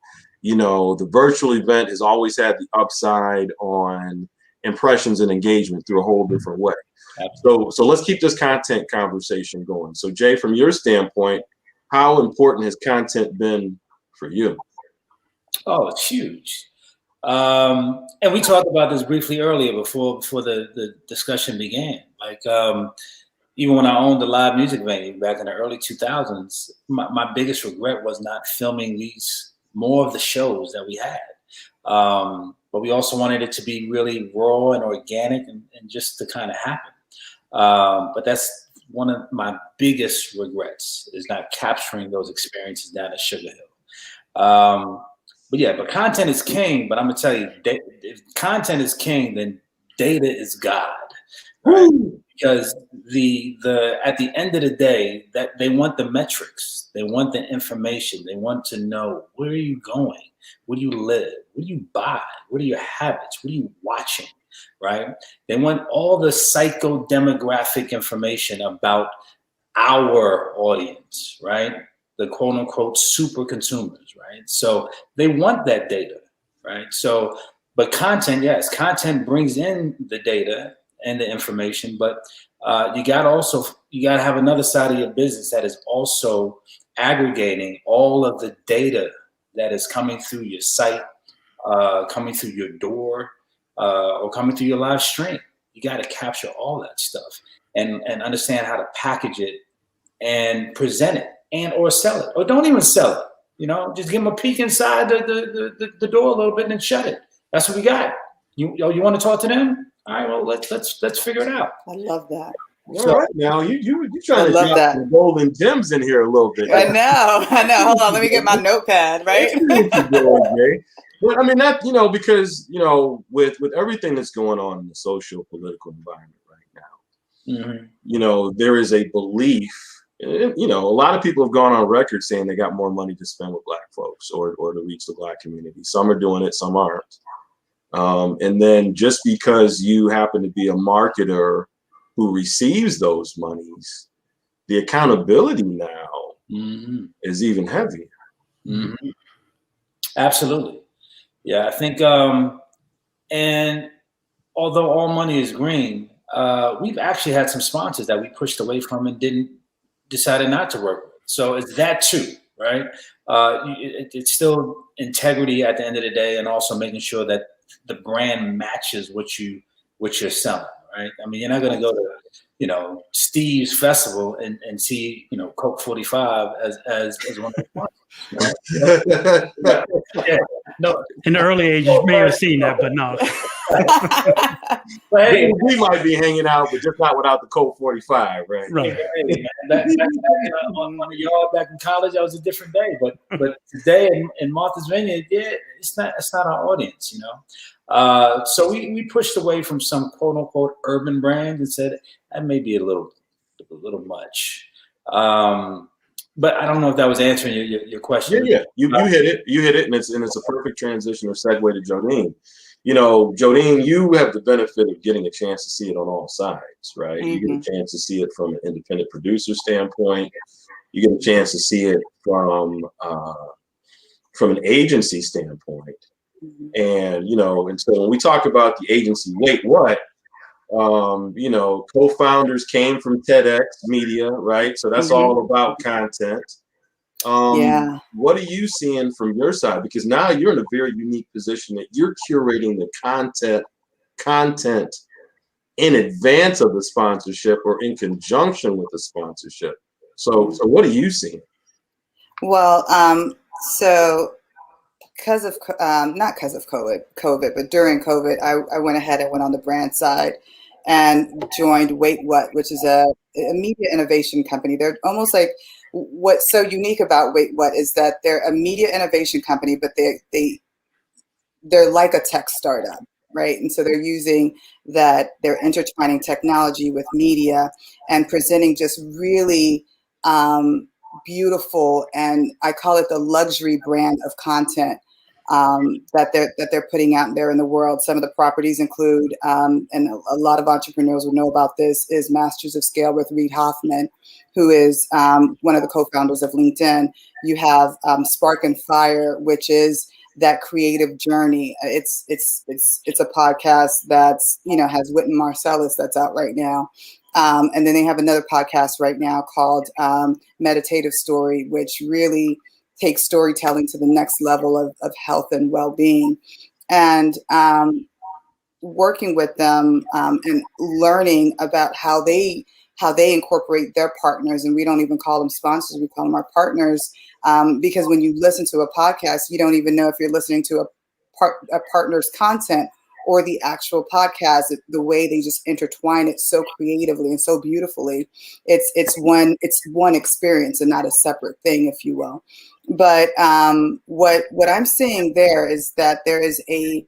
the virtual event has always had the upside on impressions and engagement through a whole different way. So let's keep this content conversation going. So Jay, from your standpoint, how important has content been for you? Oh, it's huge. And we talked about this briefly earlier before the discussion began. Even when I owned the live music venue back in the early 2000s, my biggest regret was not filming more of the shows that we had. But we also wanted it to be really raw and organic and just to kind of happen. But that's one of my biggest regrets, is not capturing those experiences down at Sugar Hill. But content is king. But I'm gonna tell you, if content is king, then data is God, right? Because at the end of the day, that they want the metrics, they want the information, they want to know, where are you going, where do you live, what do you buy, what are your habits, what are you watching, right? They want all the psychodemographic information about our audience, right? The quote unquote super consumers, right? So they want that data, right? So, but content, yes, content brings in the data and the information, but you got to have another side of your business that is also aggregating all of the data that is coming through your site, coming through your door, or coming through your live stream. You got to capture all that stuff and understand how to package it and present it and or sell it, or don't even sell it. Just give them a peek inside the door a little bit and then shut it. That's what we got. You want to talk to them? All right, well, let's figure it out. I love that. All right, now you trying to drop the golden gems in here a little bit. I know. Hold on, let me get my notepad, right? But I mean that, because with everything that's going on in the social political environment right now, there is a belief. A lot of people have gone on record saying they got more money to spend with Black folks or to reach the Black community. Some are doing it, some aren't. And then just because you happen to be a marketer who receives those monies, the accountability now is even heavier. Mm-hmm. Absolutely. Yeah, I think, and although all money is green, we've actually had some sponsors that we pushed away from and decided not to work with. So it's that too, right? It's still integrity at the end of the day, and also making sure that the brand matches what you're selling, right? I mean, you're not going to go to, Steve's festival and see, Coke 45 as one of the sponsors. Right? Yeah. No. In the early age, you may have seen that, but no. But hey, we might be hanging out, but just not without the Coke 45, right? Right. Hey, man, on the yard back in college, that was a different day. But today in Martha's Vineyard, yeah, it's not our audience, So we pushed away from some quote unquote urban brands and said that may be a little much. But I don't know if that was answering your question. Yeah. You hit it, and it's a perfect transition or segue to Jodine. Jodine, you have the benefit of getting a chance to see it on all sides, right? Mm-hmm. You get a chance to see it from an independent producer standpoint. You get a chance to see it from an agency standpoint. Mm-hmm. And so when we talk about the agency, WaitWhat, co-founders came from TEDx Media, right? So that's all about content. What are you seeing from your side? Because now you're in a very unique position that you're curating the content in advance of the sponsorship or in conjunction with the sponsorship. So what are you seeing? Well, so because of not because of COVID, but during COVID, I went ahead and went on the brand side and joined WaitWhat, which is a media innovation company. They're almost like, what's so unique about WaitWhat is that they're a media innovation company, but they're like a tech startup, right? And so they're using that, they're intertwining technology with media and presenting just really beautiful, and I call it the luxury brand of content that they're putting out there in the world. Some of the properties include, and a lot of entrepreneurs will know about this, is Masters of Scale with Reid Hoffman, who is one of the co-founders of LinkedIn. You have Spark and Fire, which is that creative journey. It's a podcast that's has Wynton Marsalis that's out right now. And then they have another podcast right now called Meditative Story, which really takes storytelling to the next level of health and well-being. And working with them and learning about how they incorporate their partners, and we don't even call them sponsors, we call them our partners, because when you listen to a podcast, you don't even know if you're listening to a partner's content or the actual podcast. The way they just intertwine it so creatively and so beautifully, it's one experience and not a separate thing, if you will. But what I'm seeing there is that there is an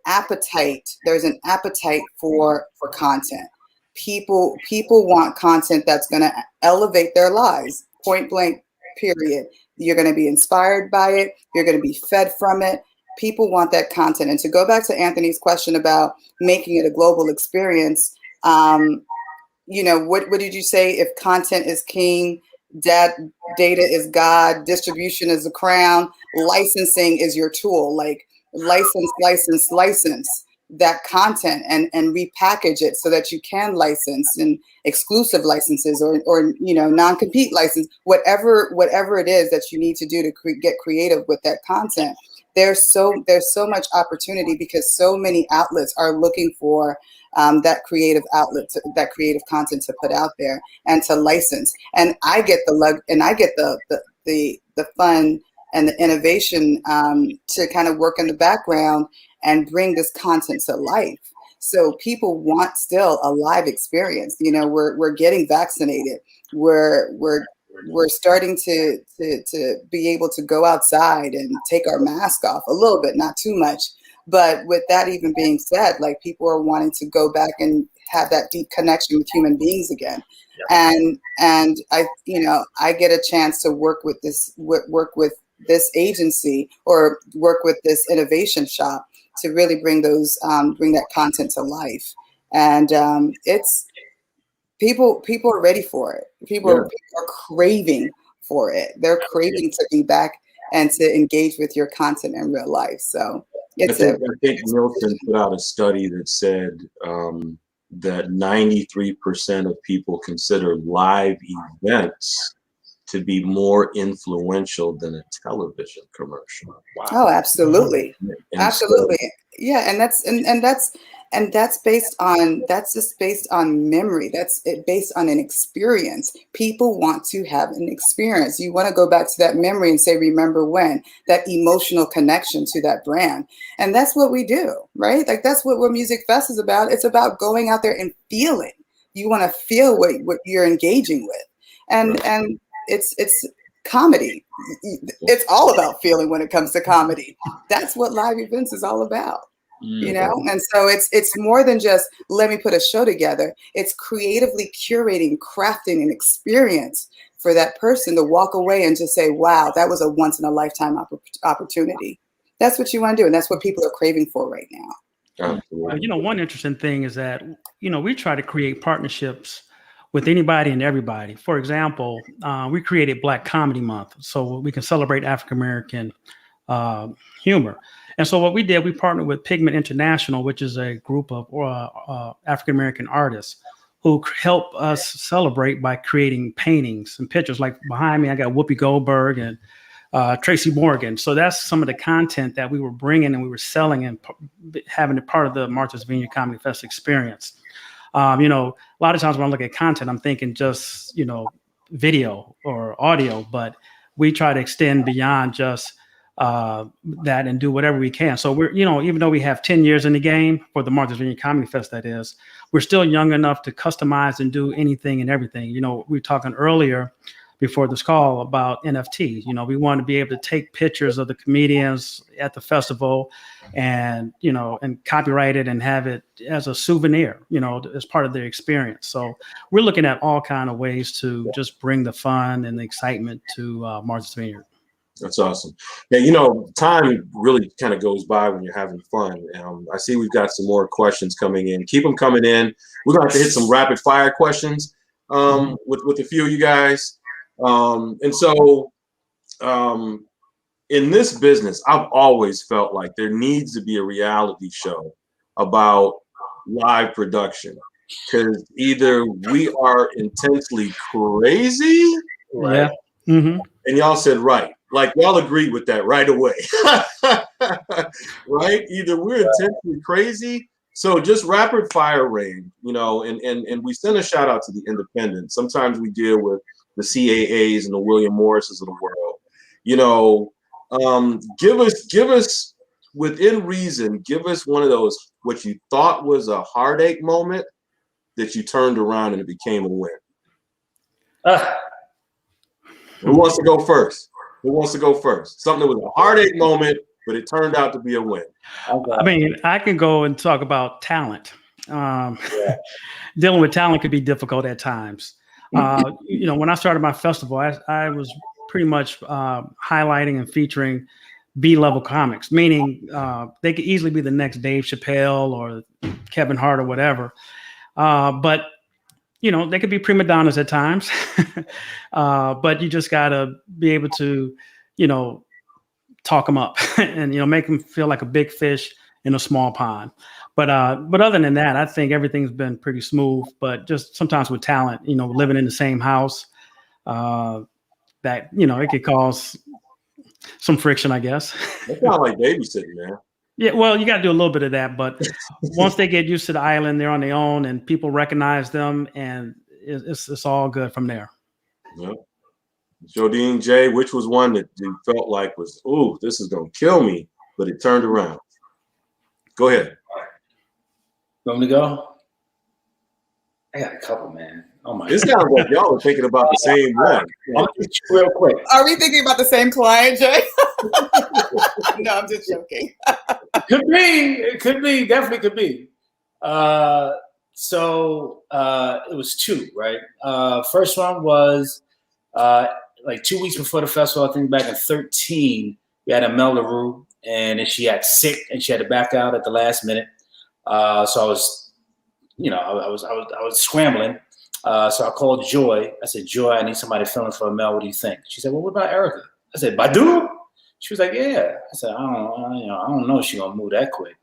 appetite. There's an appetite for content. People want content that's going to elevate their lives, point blank, period. You're going to be inspired by it. You're going to be fed from it. People want that content. And to go back to Anthony's question about making it a global experience, what did you say? If content is king, data is God, distribution is the crown, licensing is your tool. Like license that content and repackage it so that you can license, and exclusive licenses or non-compete license, whatever it is that you need to do to get creative with that content. There's so much opportunity because so many outlets are looking for that creative outlet, that creative content to put out there and to license. And I get the fun and the innovation to kind of work in the background and bring this content to life. So people want still a live experience. We're getting vaccinated. We're starting to be able to go outside and take our mask off a little bit, not too much. But with that even being said, like, people are wanting to go back and have that deep connection with human beings again. Yep. And I get a chance to work with this agency or work with this innovation shop to really bring that content to life. And it's people are ready for it. People are craving for it. They're craving to be back and to engage with your content in real life. So I think Nielsen put out a study that said that 93% of people consider live events to be more influential than a television commercial. Wow. Oh, absolutely. Absolutely. So, yeah. And that's just based on memory. That's based on an experience. People want to have an experience. You want to go back to that memory and say, remember when, that emotional connection to that brand. And that's what we do, right? Like that's what Musicfest is about. It's about going out there and feeling. You want to feel what you're engaging with. And it's comedy. It's all about feeling when it comes to comedy. That's what live events is all about. You know, and so it's more than just let me put a show together. It's creatively curating, crafting an experience for that person to walk away and just say, wow, that was a once in a lifetime opportunity. That's what you want to do. And that's what people are craving for right now. You know, one interesting thing is that, you know, we try to create partnerships with anybody and everybody. For example, we created Black Comedy Month so we can celebrate African-American humor. And so what we did, we partnered with Pigment International, which is a group of African-American artists who help us celebrate by creating paintings and pictures. Like behind me, I got Whoopi Goldberg and Tracy Morgan. So that's some of the content that we were bringing and we were selling and having it part of the Martha's Vineyard Comedy Fest experience. You know, a lot of times when I look at content, I'm thinking just, you know, video or audio, but we try to extend beyond just that and do whatever we can. So we're, you know, even though we have 10 years in the game for the Martha's Vineyard Comedy Fest, that is, we're still young enough to customize and do anything and everything. You know, we were talking earlier before this call about NFTs. You know, we want to be able to take pictures of the comedians at the festival and, you know, and copyright it and have it as a souvenir, you know, as part of their experience. So we're looking at all kinds of ways to just bring the fun and the excitement to Martha's Vineyard. That's awesome. Yeah, you know, time really kind of goes by when you're having fun. I see we've got some more questions coming in. Keep them coming in. We're going to have to hit some rapid fire questions with a few of you guys. And so in this business, I've always felt like there needs to be a reality show about live production, because either we are intensely crazy, right? Yeah. Mm-hmm. And y'all said right. Like y'all agreed with that right away, right? Either we're intensely crazy. So just rapid fire rain, you know, and we send a shout out to the independents. Sometimes we deal with the CAAs and the William Morrises of the world. You know, give us within reason, give us one of those, what you thought was a heartache moment that you turned around and it became a win. Who wants to go first? Who wants to go first? Something that was a heartache moment, but it turned out to be a win. I mean, I can go and talk about talent. Dealing with talent could be difficult at times. You know, when I started my festival, I was pretty much highlighting and featuring B-level comics, meaning they could easily be the next Dave Chappelle or Kevin Hart or whatever. But you know, they could be prima donnas at times, but you just got to be able to, you know, talk them up and, you know, make them feel like a big fish in a small pond. But other than that, I think everything's been pretty smooth, but just sometimes with talent, you know, living in the same house, that, you know, it could cause some friction, I guess. It's not like babysitting, man. Yeah, well, you got to do a little bit of that, but once they get used to the island, they're on their own, and people recognize them, and it's all good from there. Yeah. Jodine, Jay, which was one that you felt like was, ooh, this is gonna kill me, but it turned around? Go ahead. You want me to go? I got a couple, man. Oh my! It sounds like y'all are thinking about the same one. Real quick. Are we thinking about the same client, Jay? No, I'm just joking. Could be. It could be. Definitely could be. So it was two, right? First one was like 2 weeks before the festival. I think back in 2013, we had Imelda Rue, and then she got sick and she had to back out at the last minute. So I was, you know, I was scrambling. So I called Joy. I said, Joy, I need somebody filling for Mel. What do you think? She said, well, what about Erica? I said, Badu? She was like, yeah. I said, I don't know if she's gonna move that quick.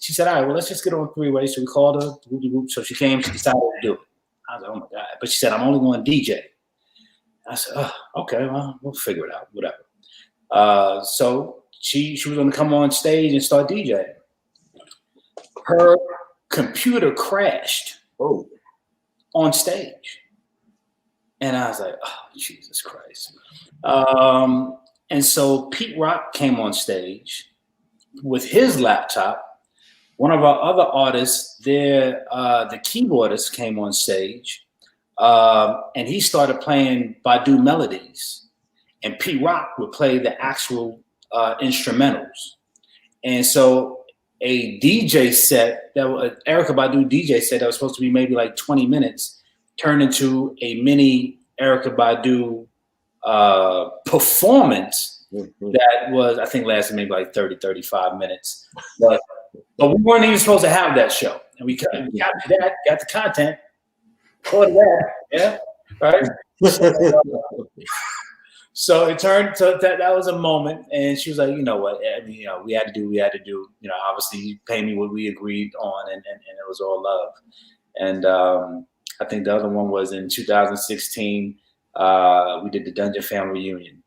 She said, all right, well, let's just get on three-way. So we called her. So she came. She decided to do it. I was like, oh my God. But she said, I'm only going to DJ. I said, oh, okay, well, we'll figure it out, whatever. So she was going to come on stage and start DJing. Her computer crashed on stage. And I was like, oh, Jesus Christ. And so Pete Rock came on stage with his laptop. One of our other artists there, the keyboardist, came on stage, and he started playing Badu melodies. And Pete Rock would play the actual instrumentals. And so a DJ set, that was Erykah Badu DJ set that was supposed to be maybe like 20 minutes, turned into a mini Erykah Badu performance that was, I think, lasted maybe like 30, 35 minutes. But we weren't even supposed to have that show. And we got that, got the content, recorded that, yeah, right? So it turned to that was a moment, and she was like, you know what, I mean, we had to do, obviously you pay me what we agreed on, and it was all love. And I think the other one was in 2016, we did the Dungeon Family reunion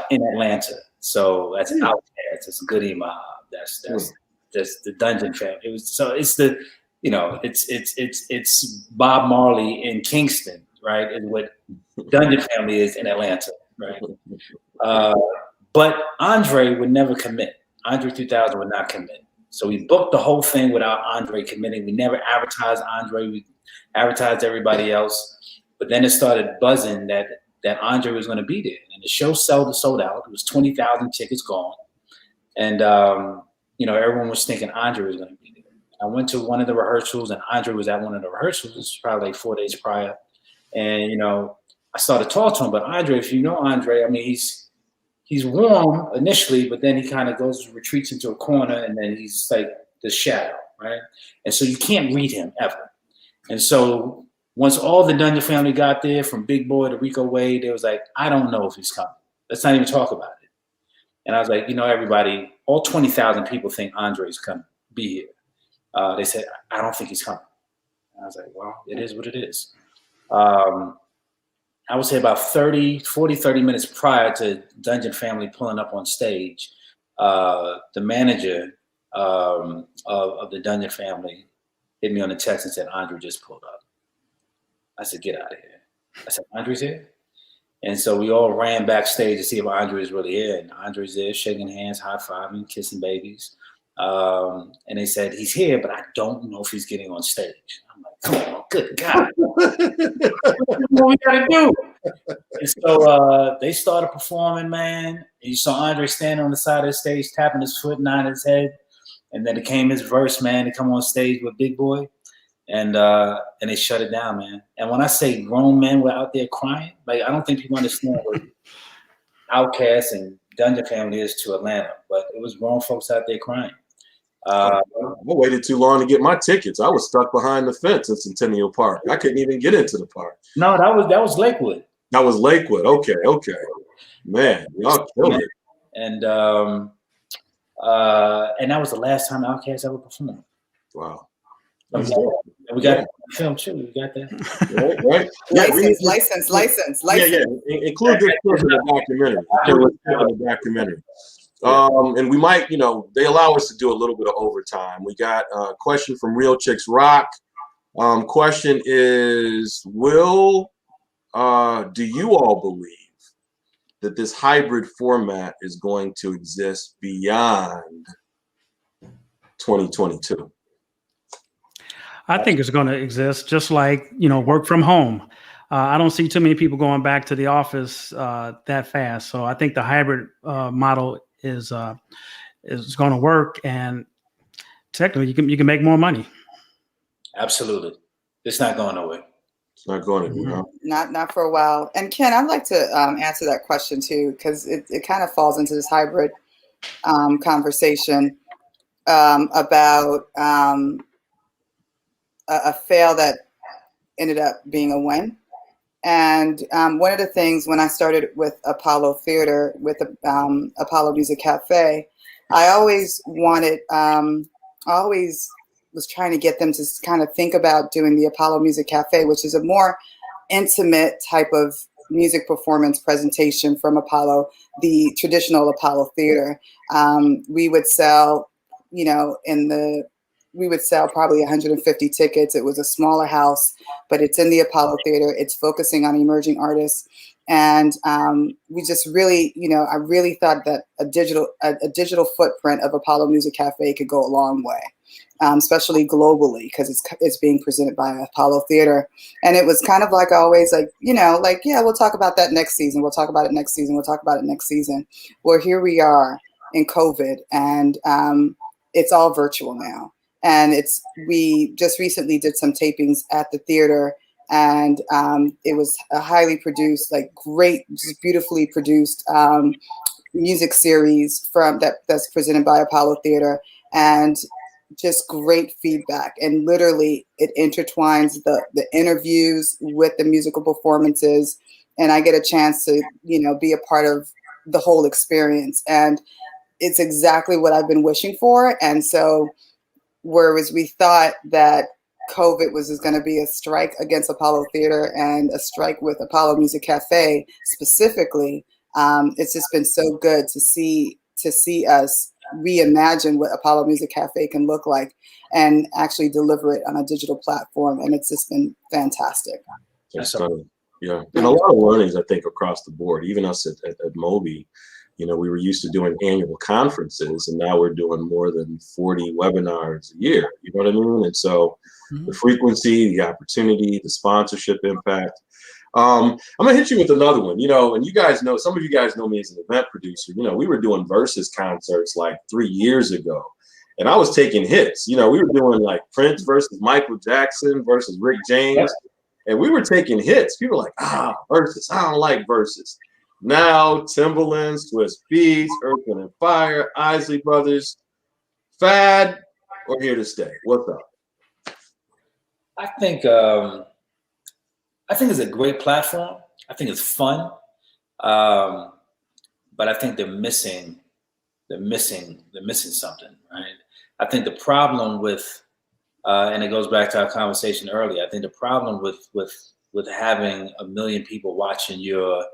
in Atlanta. So that's Outkast, it's Goody Mob, that's the Dungeon Family. It was, so it's the, it's Bob Marley in Kingston, right? And what Dungeon Family is in Atlanta, right? But Andre would never commit. Andre 3000 would not commit. So we booked the whole thing without Andre committing. We never advertised Andre. We advertised everybody else. But then it started buzzing that Andre was going to be there. And the show sold out. It was 20,000 tickets gone. And, everyone was thinking Andre was going to be there. I went to one of the rehearsals, and Andre was at one of the rehearsals. This was probably like 4 days prior. And, I started talking to him, but Andre, if you know Andre, I mean, he's warm initially, but then he kind of retreats into a corner, and then he's like the shadow, right? And so you can't read him ever. And so once all the Dungeon Family got there, from Big Boy to Rico Wade, they was like, I don't know if he's coming. Let's not even talk about it. And I was like, everybody, all 20,000 people think Andre's coming, be here. They said, I don't think he's coming. And I was like, well, it is what it is. I would say about 30 minutes prior to Dungeon Family pulling up on stage, the manager of the Dungeon Family hit me on the text and said, Andre just pulled up. I said, get out of here. I said, Andre's here? And so we all ran backstage to see if Andre is really here. And Andre's there, shaking hands, high-fiving, kissing babies. And they said, he's here, but I don't know if he's getting on stage. I'm like, come on, good God. What we gotta do? And so they started performing, man. And you saw Andre standing on the side of the stage, tapping his foot, nodding his head. And then it came his verse, man, to come on stage with Big Boy. And they shut it down, man. And when I say grown men were out there crying, like, I don't think people understand what Outkast and Dungeon Family is to Atlanta, but it was grown folks out there crying. I waited too long to get my tickets. I was stuck behind the fence at Centennial Park. I couldn't even get into the park. No, that was Lakewood. That was Lakewood. Okay. Man, y'all killed it. And that was the last time Outkast ever performed. Wow. We got film too. We got that. Right. License. Yeah. Include this in the documentary. And we might, they allow us to do a little bit of overtime. We got a question from Real Chicks Rock. Question is, do you all believe that this hybrid format is going to exist beyond 2022? I think it's going to exist, just like, work from home. I don't see too many people going back to the office that fast. So I think the hybrid model is going to work, and technically you can make more money. Absolutely. It's not going nowhere. It's not going anywhere. Not for a while. And Ken, I'd like to answer that question too, because it kind of falls into this hybrid conversation about a fail that ended up being a win. And one of the things when I started with Apollo Theater, with Apollo Music Cafe, I always wanted, I always was trying to get them to kind of think about doing the Apollo Music Cafe, which is a more intimate type of music performance presentation from Apollo, the traditional Apollo Theater. We would sell, you know, we would sell probably 150 tickets. It was a smaller house, but it's in the Apollo Theater. It's focusing on emerging artists. And we just really, you know, I really thought that a digital footprint of Apollo Music Cafe could go a long way, especially globally, because it's being presented by Apollo Theater. And it was kind of like always, like, you know, like, yeah, we'll talk about that next season. We'll talk about it next season. We'll talk about it next season. Well, here we are in COVID, and it's all virtual now. And we just recently did some tapings at the theater, and it was a highly produced, like great, just beautifully produced music series that's presented by Apollo Theater, and just great feedback. And literally it intertwines the interviews with the musical performances, and I get a chance to, you know, be a part of the whole experience. And it's exactly what I've been wishing for. And so, whereas we thought that COVID was going to be a strike against Apollo Theater and a strike with Apollo Music Cafe specifically, it's just been so good to see us reimagine what Apollo Music Cafe can look like and actually deliver it on a digital platform. And it's just been fantastic. Yeah, and a lot of learnings, I think, across the board. Even us at MOBE, you know, we were used to doing annual conferences, and now we're doing more than 40 webinars a year. You know what I mean? And so the frequency, the opportunity, the sponsorship impact. I'm gonna hit you with another one, you know, and you guys know, some of you guys know me as an event producer. You know, we were doing Versus concerts like 3 years ago, and I was taking hits. You know, we were doing like Prince versus Michael Jackson versus Rick James, and we were taking hits. People were like, Versus, I don't like Versus. Now, Timbaland, Swiss Beats, Earth, Wind & Fire, Isley Brothers, fad, or here to stay? What's up? I think it's a great platform. I think it's fun, but I think they're missing something, right? I think the problem with, and it goes back to our conversation earlier. I think the problem with having 1 million people watching your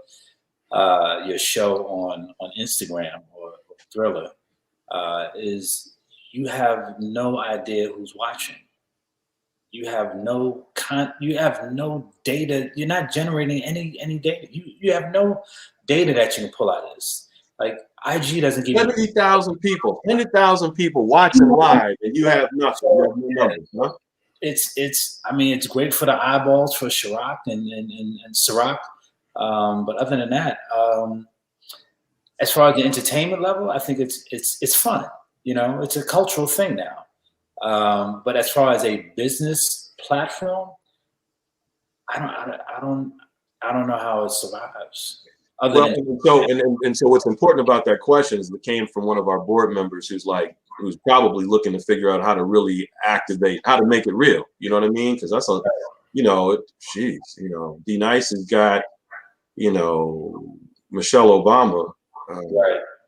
show on Instagram or Thriller is you have no idea who's watching. You have no data. You're not generating any data. You have no data that you can pull out of this. Like IG doesn't give 70,000 people, 100,000 people watching live, and you have nothing. You have no numbers, huh? I mean, it's great for the eyeballs for Ciroc and Ciroc. But other than that, as far as the entertainment level, I think it's fun. You know, it's a cultural thing now. But as far as a business platform, I don't know how it survives. So what's important about that question is it came from one of our board members who's probably looking to figure out how to really activate, how to make it real. You know what I mean? Because that's D Nice has got, you know, Michelle Obama,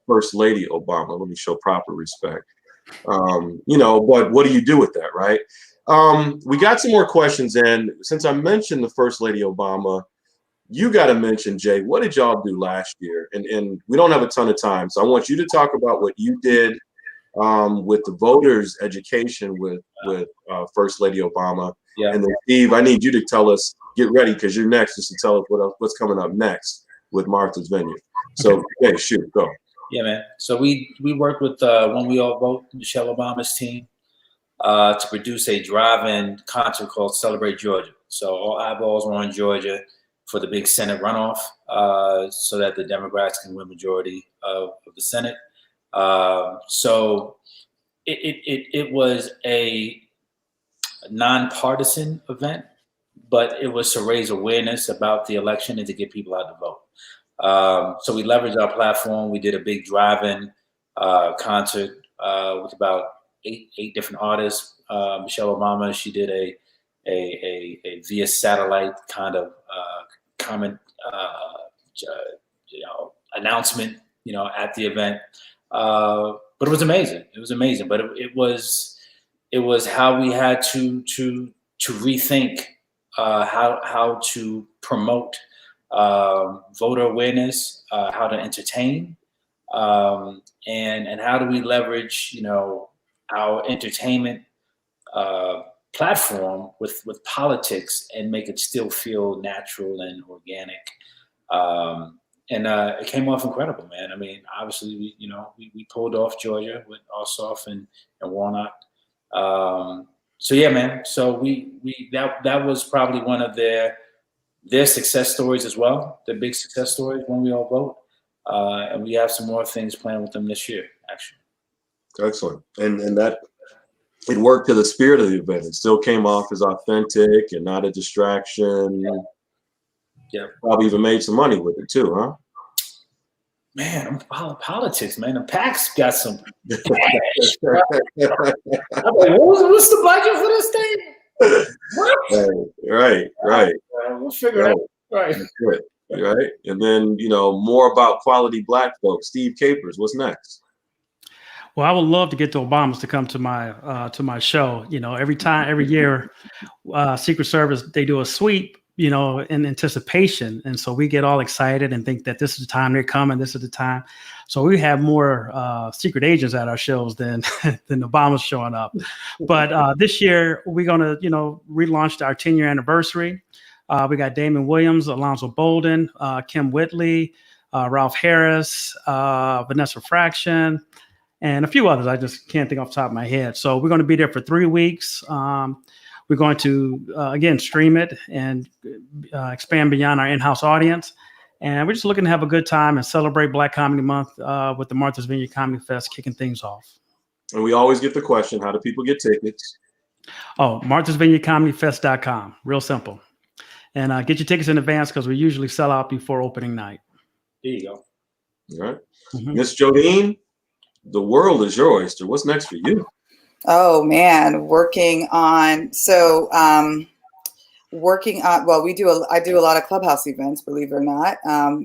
First Lady Obama. Let me show proper respect. You know, but what do you do with that, right? We got some more questions in. Since I mentioned the First Lady Obama, you got to mention, Jay, what did y'all do last year? And we don't have a ton of time, so I want you to talk about what you did with the voters' education with First Lady Obama. Yeah. And then Steve, I need you to tell us, get ready, because you're next, just to tell us what's coming up next with Martha's Vineyard. So, okay, shoot, go. Yeah, man. So we worked with When We All Vote, Michelle Obama's team, to produce a drive-in concert called Celebrate Georgia. So all eyeballs were on Georgia for the big Senate runoff, so that the Democrats can win majority of the Senate. So it was a nonpartisan event, but it was to raise awareness about the election and to get people out to vote. So we leveraged our platform. We did a big drive-in concert with about eight different artists. Michelle Obama, she did a via satellite kind of comment, announcement, at the event. But it was amazing. It was amazing. But it was how we had to rethink how to promote voter awareness, how to entertain, and how do we leverage, our entertainment platform with politics and make it still feel natural and organic. And it came off incredible, man. I mean, obviously, we pulled off Georgia with Ossoff and Warnock. So yeah, man. So that was probably one of their success stories as well. The big success stories when we all vote. And we have some more things planned with them this year, actually. Excellent. And that it worked to the spirit of the event. It still came off as authentic and not a distraction. Yeah. Probably even made some money with it too, huh? Man, politics, man. The PAC's got some. I'm like, what's the budget for this thing? What? Right. We'll figure it out. Right. Good. Right. And then, more about quality Black folks. Steve Capers, what's next? Well, I would love to get the Obamas to come to my show. Every year, Secret Service, they do a sweep, in anticipation. And so we get all excited and think that this is the time they're coming. This is the time. So we have more secret agents at our shows than Obama's showing up. But this year, we're going to, relaunch our 10-year anniversary. We got Damon Williams, Alonzo Bolden, Kim Whitley, Ralph Harris, Vanessa Fraction, and a few others. I just can't think off the top of my head. So we're going to be there for 3 weeks. We're going to, again, stream it and expand beyond our in-house audience. And we're just looking to have a good time and celebrate Black Comedy Month with the Martha's Vineyard Comedy Fest kicking things off. And we always get the question, how do people get tickets? Oh, marthasvineyardcomedyfest.com. Real simple. And get your tickets in advance because we usually sell out before opening night. There you go. All right. Miss Jodine, the world is your oyster. What's next for you? Oh man, working on I do a lot of clubhouse events, believe it or not.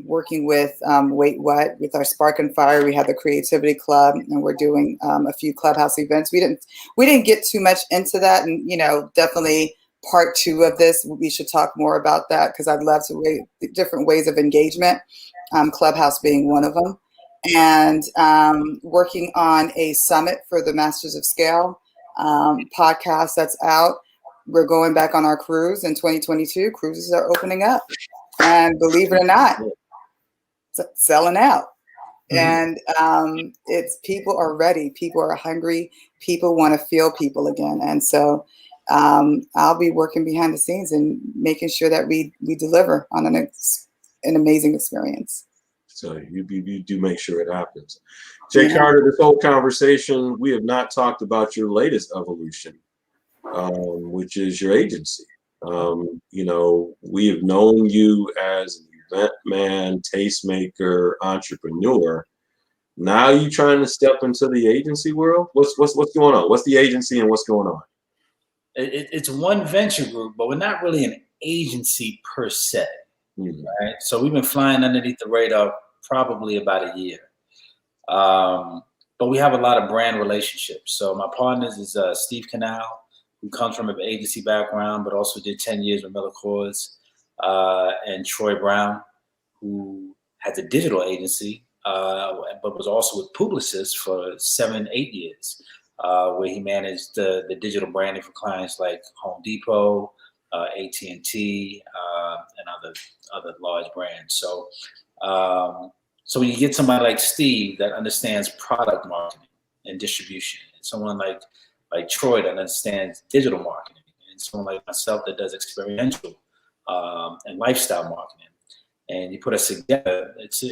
Working with WaitWhat with our Spark and Fire. We have the Creativity Club, and we're doing a few clubhouse events. We didn't get too much into that, and definitely part 2 of this, we should talk more about that because I'd love to different ways of engagement. Clubhouse being one of them. And working on a summit for the Masters of Scale podcast that's out. We're going back on our cruise in 2022. Cruises are opening up. And believe it or not, selling out. And it's people are ready. People are hungry. People want to feel people again. And so I'll be working behind the scenes and making sure that we deliver on an amazing experience. So you do make sure it happens. Jay Carter, this whole conversation, we have not talked about your latest evolution, which is your agency. We have known you as an event man, tastemaker, entrepreneur. Now you trying to step into the agency world? What's going on? What's the agency and what's going on? It's one venture group, but we're not really an agency per se. Right? So we've been flying underneath the radar probably about a year. But we have a lot of brand relationships. So my partners is Steve Canal, who comes from an agency background, but also did 10 years with Miller Coors, and Troy Brown, who has a digital agency, but was also with Publicis for 7-8 years, where he managed the digital branding for clients like Home Depot, AT&T, and other large brands. So when you get somebody like Steve that understands product marketing and distribution, and someone like Troy that understands digital marketing, and someone like myself that does experiential and lifestyle marketing, and you put us together, it's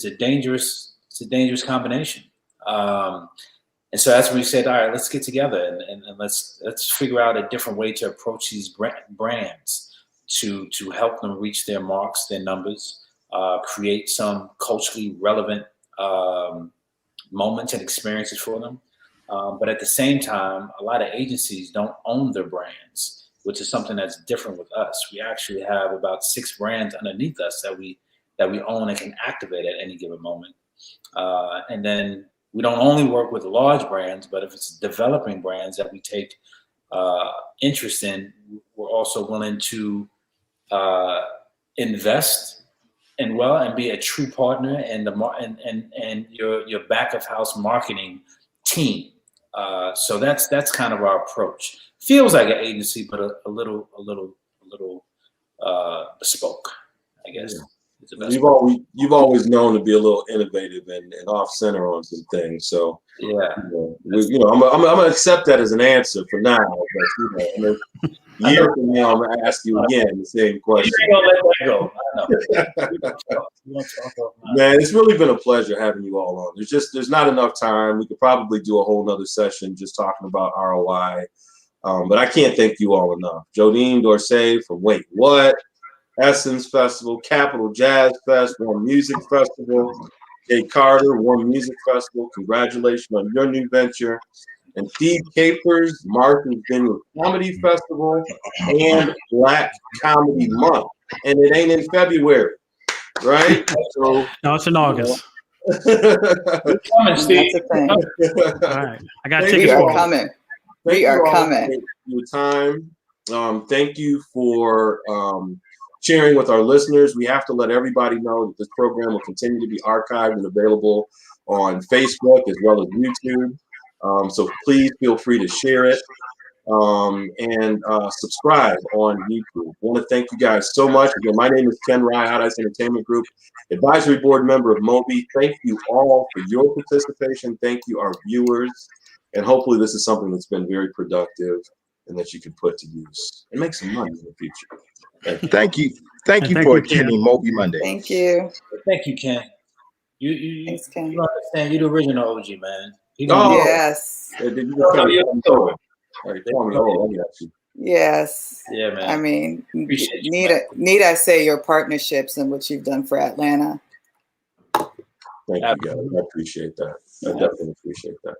a dangerous combination. And so that's when we said, all right, let's get together and let's figure out a different way to approach these brands to help them reach their marks, their numbers, create some culturally relevant moments and experiences for them. But at the same time, a lot of agencies don't own their brands. which is something that's different with us. We actually have about 6 brands underneath us that we own and can activate at any given moment. And then we don't only work with large brands, but if it's developing brands that we take interest in, we're also willing to invest and be a true partner in and your back of house marketing team. So that's kind of our approach. Feels like an agency, but a little bespoke, I guess. Yeah. You've always known to be a little innovative and off center on some things. So yeah, I'm gonna accept that as an answer for now. But a year from now, I'm gonna ask you again the same question. You ain't gonna let that go. I know. Man, it's really been a pleasure having you all on. There's not enough time. We could probably do a whole nother session just talking about ROI. But I can't thank you all enough. Jodine Dorce from Wait What, Essence Festival, Capital Jazz Fest, One Music Festival, Jay Carter, One Music Festival. Congratulations on your new venture. And Steve Capers, Martha's Vineyard Comedy Festival, and Black Comedy Month. And it ain't in February, right? So, no, it's in August. We're coming, Steve. That's a thing. All right, I got Thank tickets We for are you. coming. Thank We you are all coming. for your time. Thank you for sharing with our listeners. We have to let everybody know that this program will continue to be archived and available on Facebook as well as YouTube. So please feel free to share it and subscribe on YouTube. I want to thank you guys so much. Again, my name is Ken Rye, Hot Ice Entertainment Group, advisory board member of MOBE. Thank you all for your participation. Thank you, our viewers. And hopefully this is something that's been very productive and that you can put to use and make some money in the future. Thank you. Thank you for attending MOBE Monday. Thank you. Thank you, Ken. You Thanks, Ken. You understand? You're the original OG, man. Yes. Yes. Yeah, man. I mean, Appreciate you, need I say your partnerships and what you've done for Atlanta. Thank you, guys. I appreciate that. I definitely appreciate that.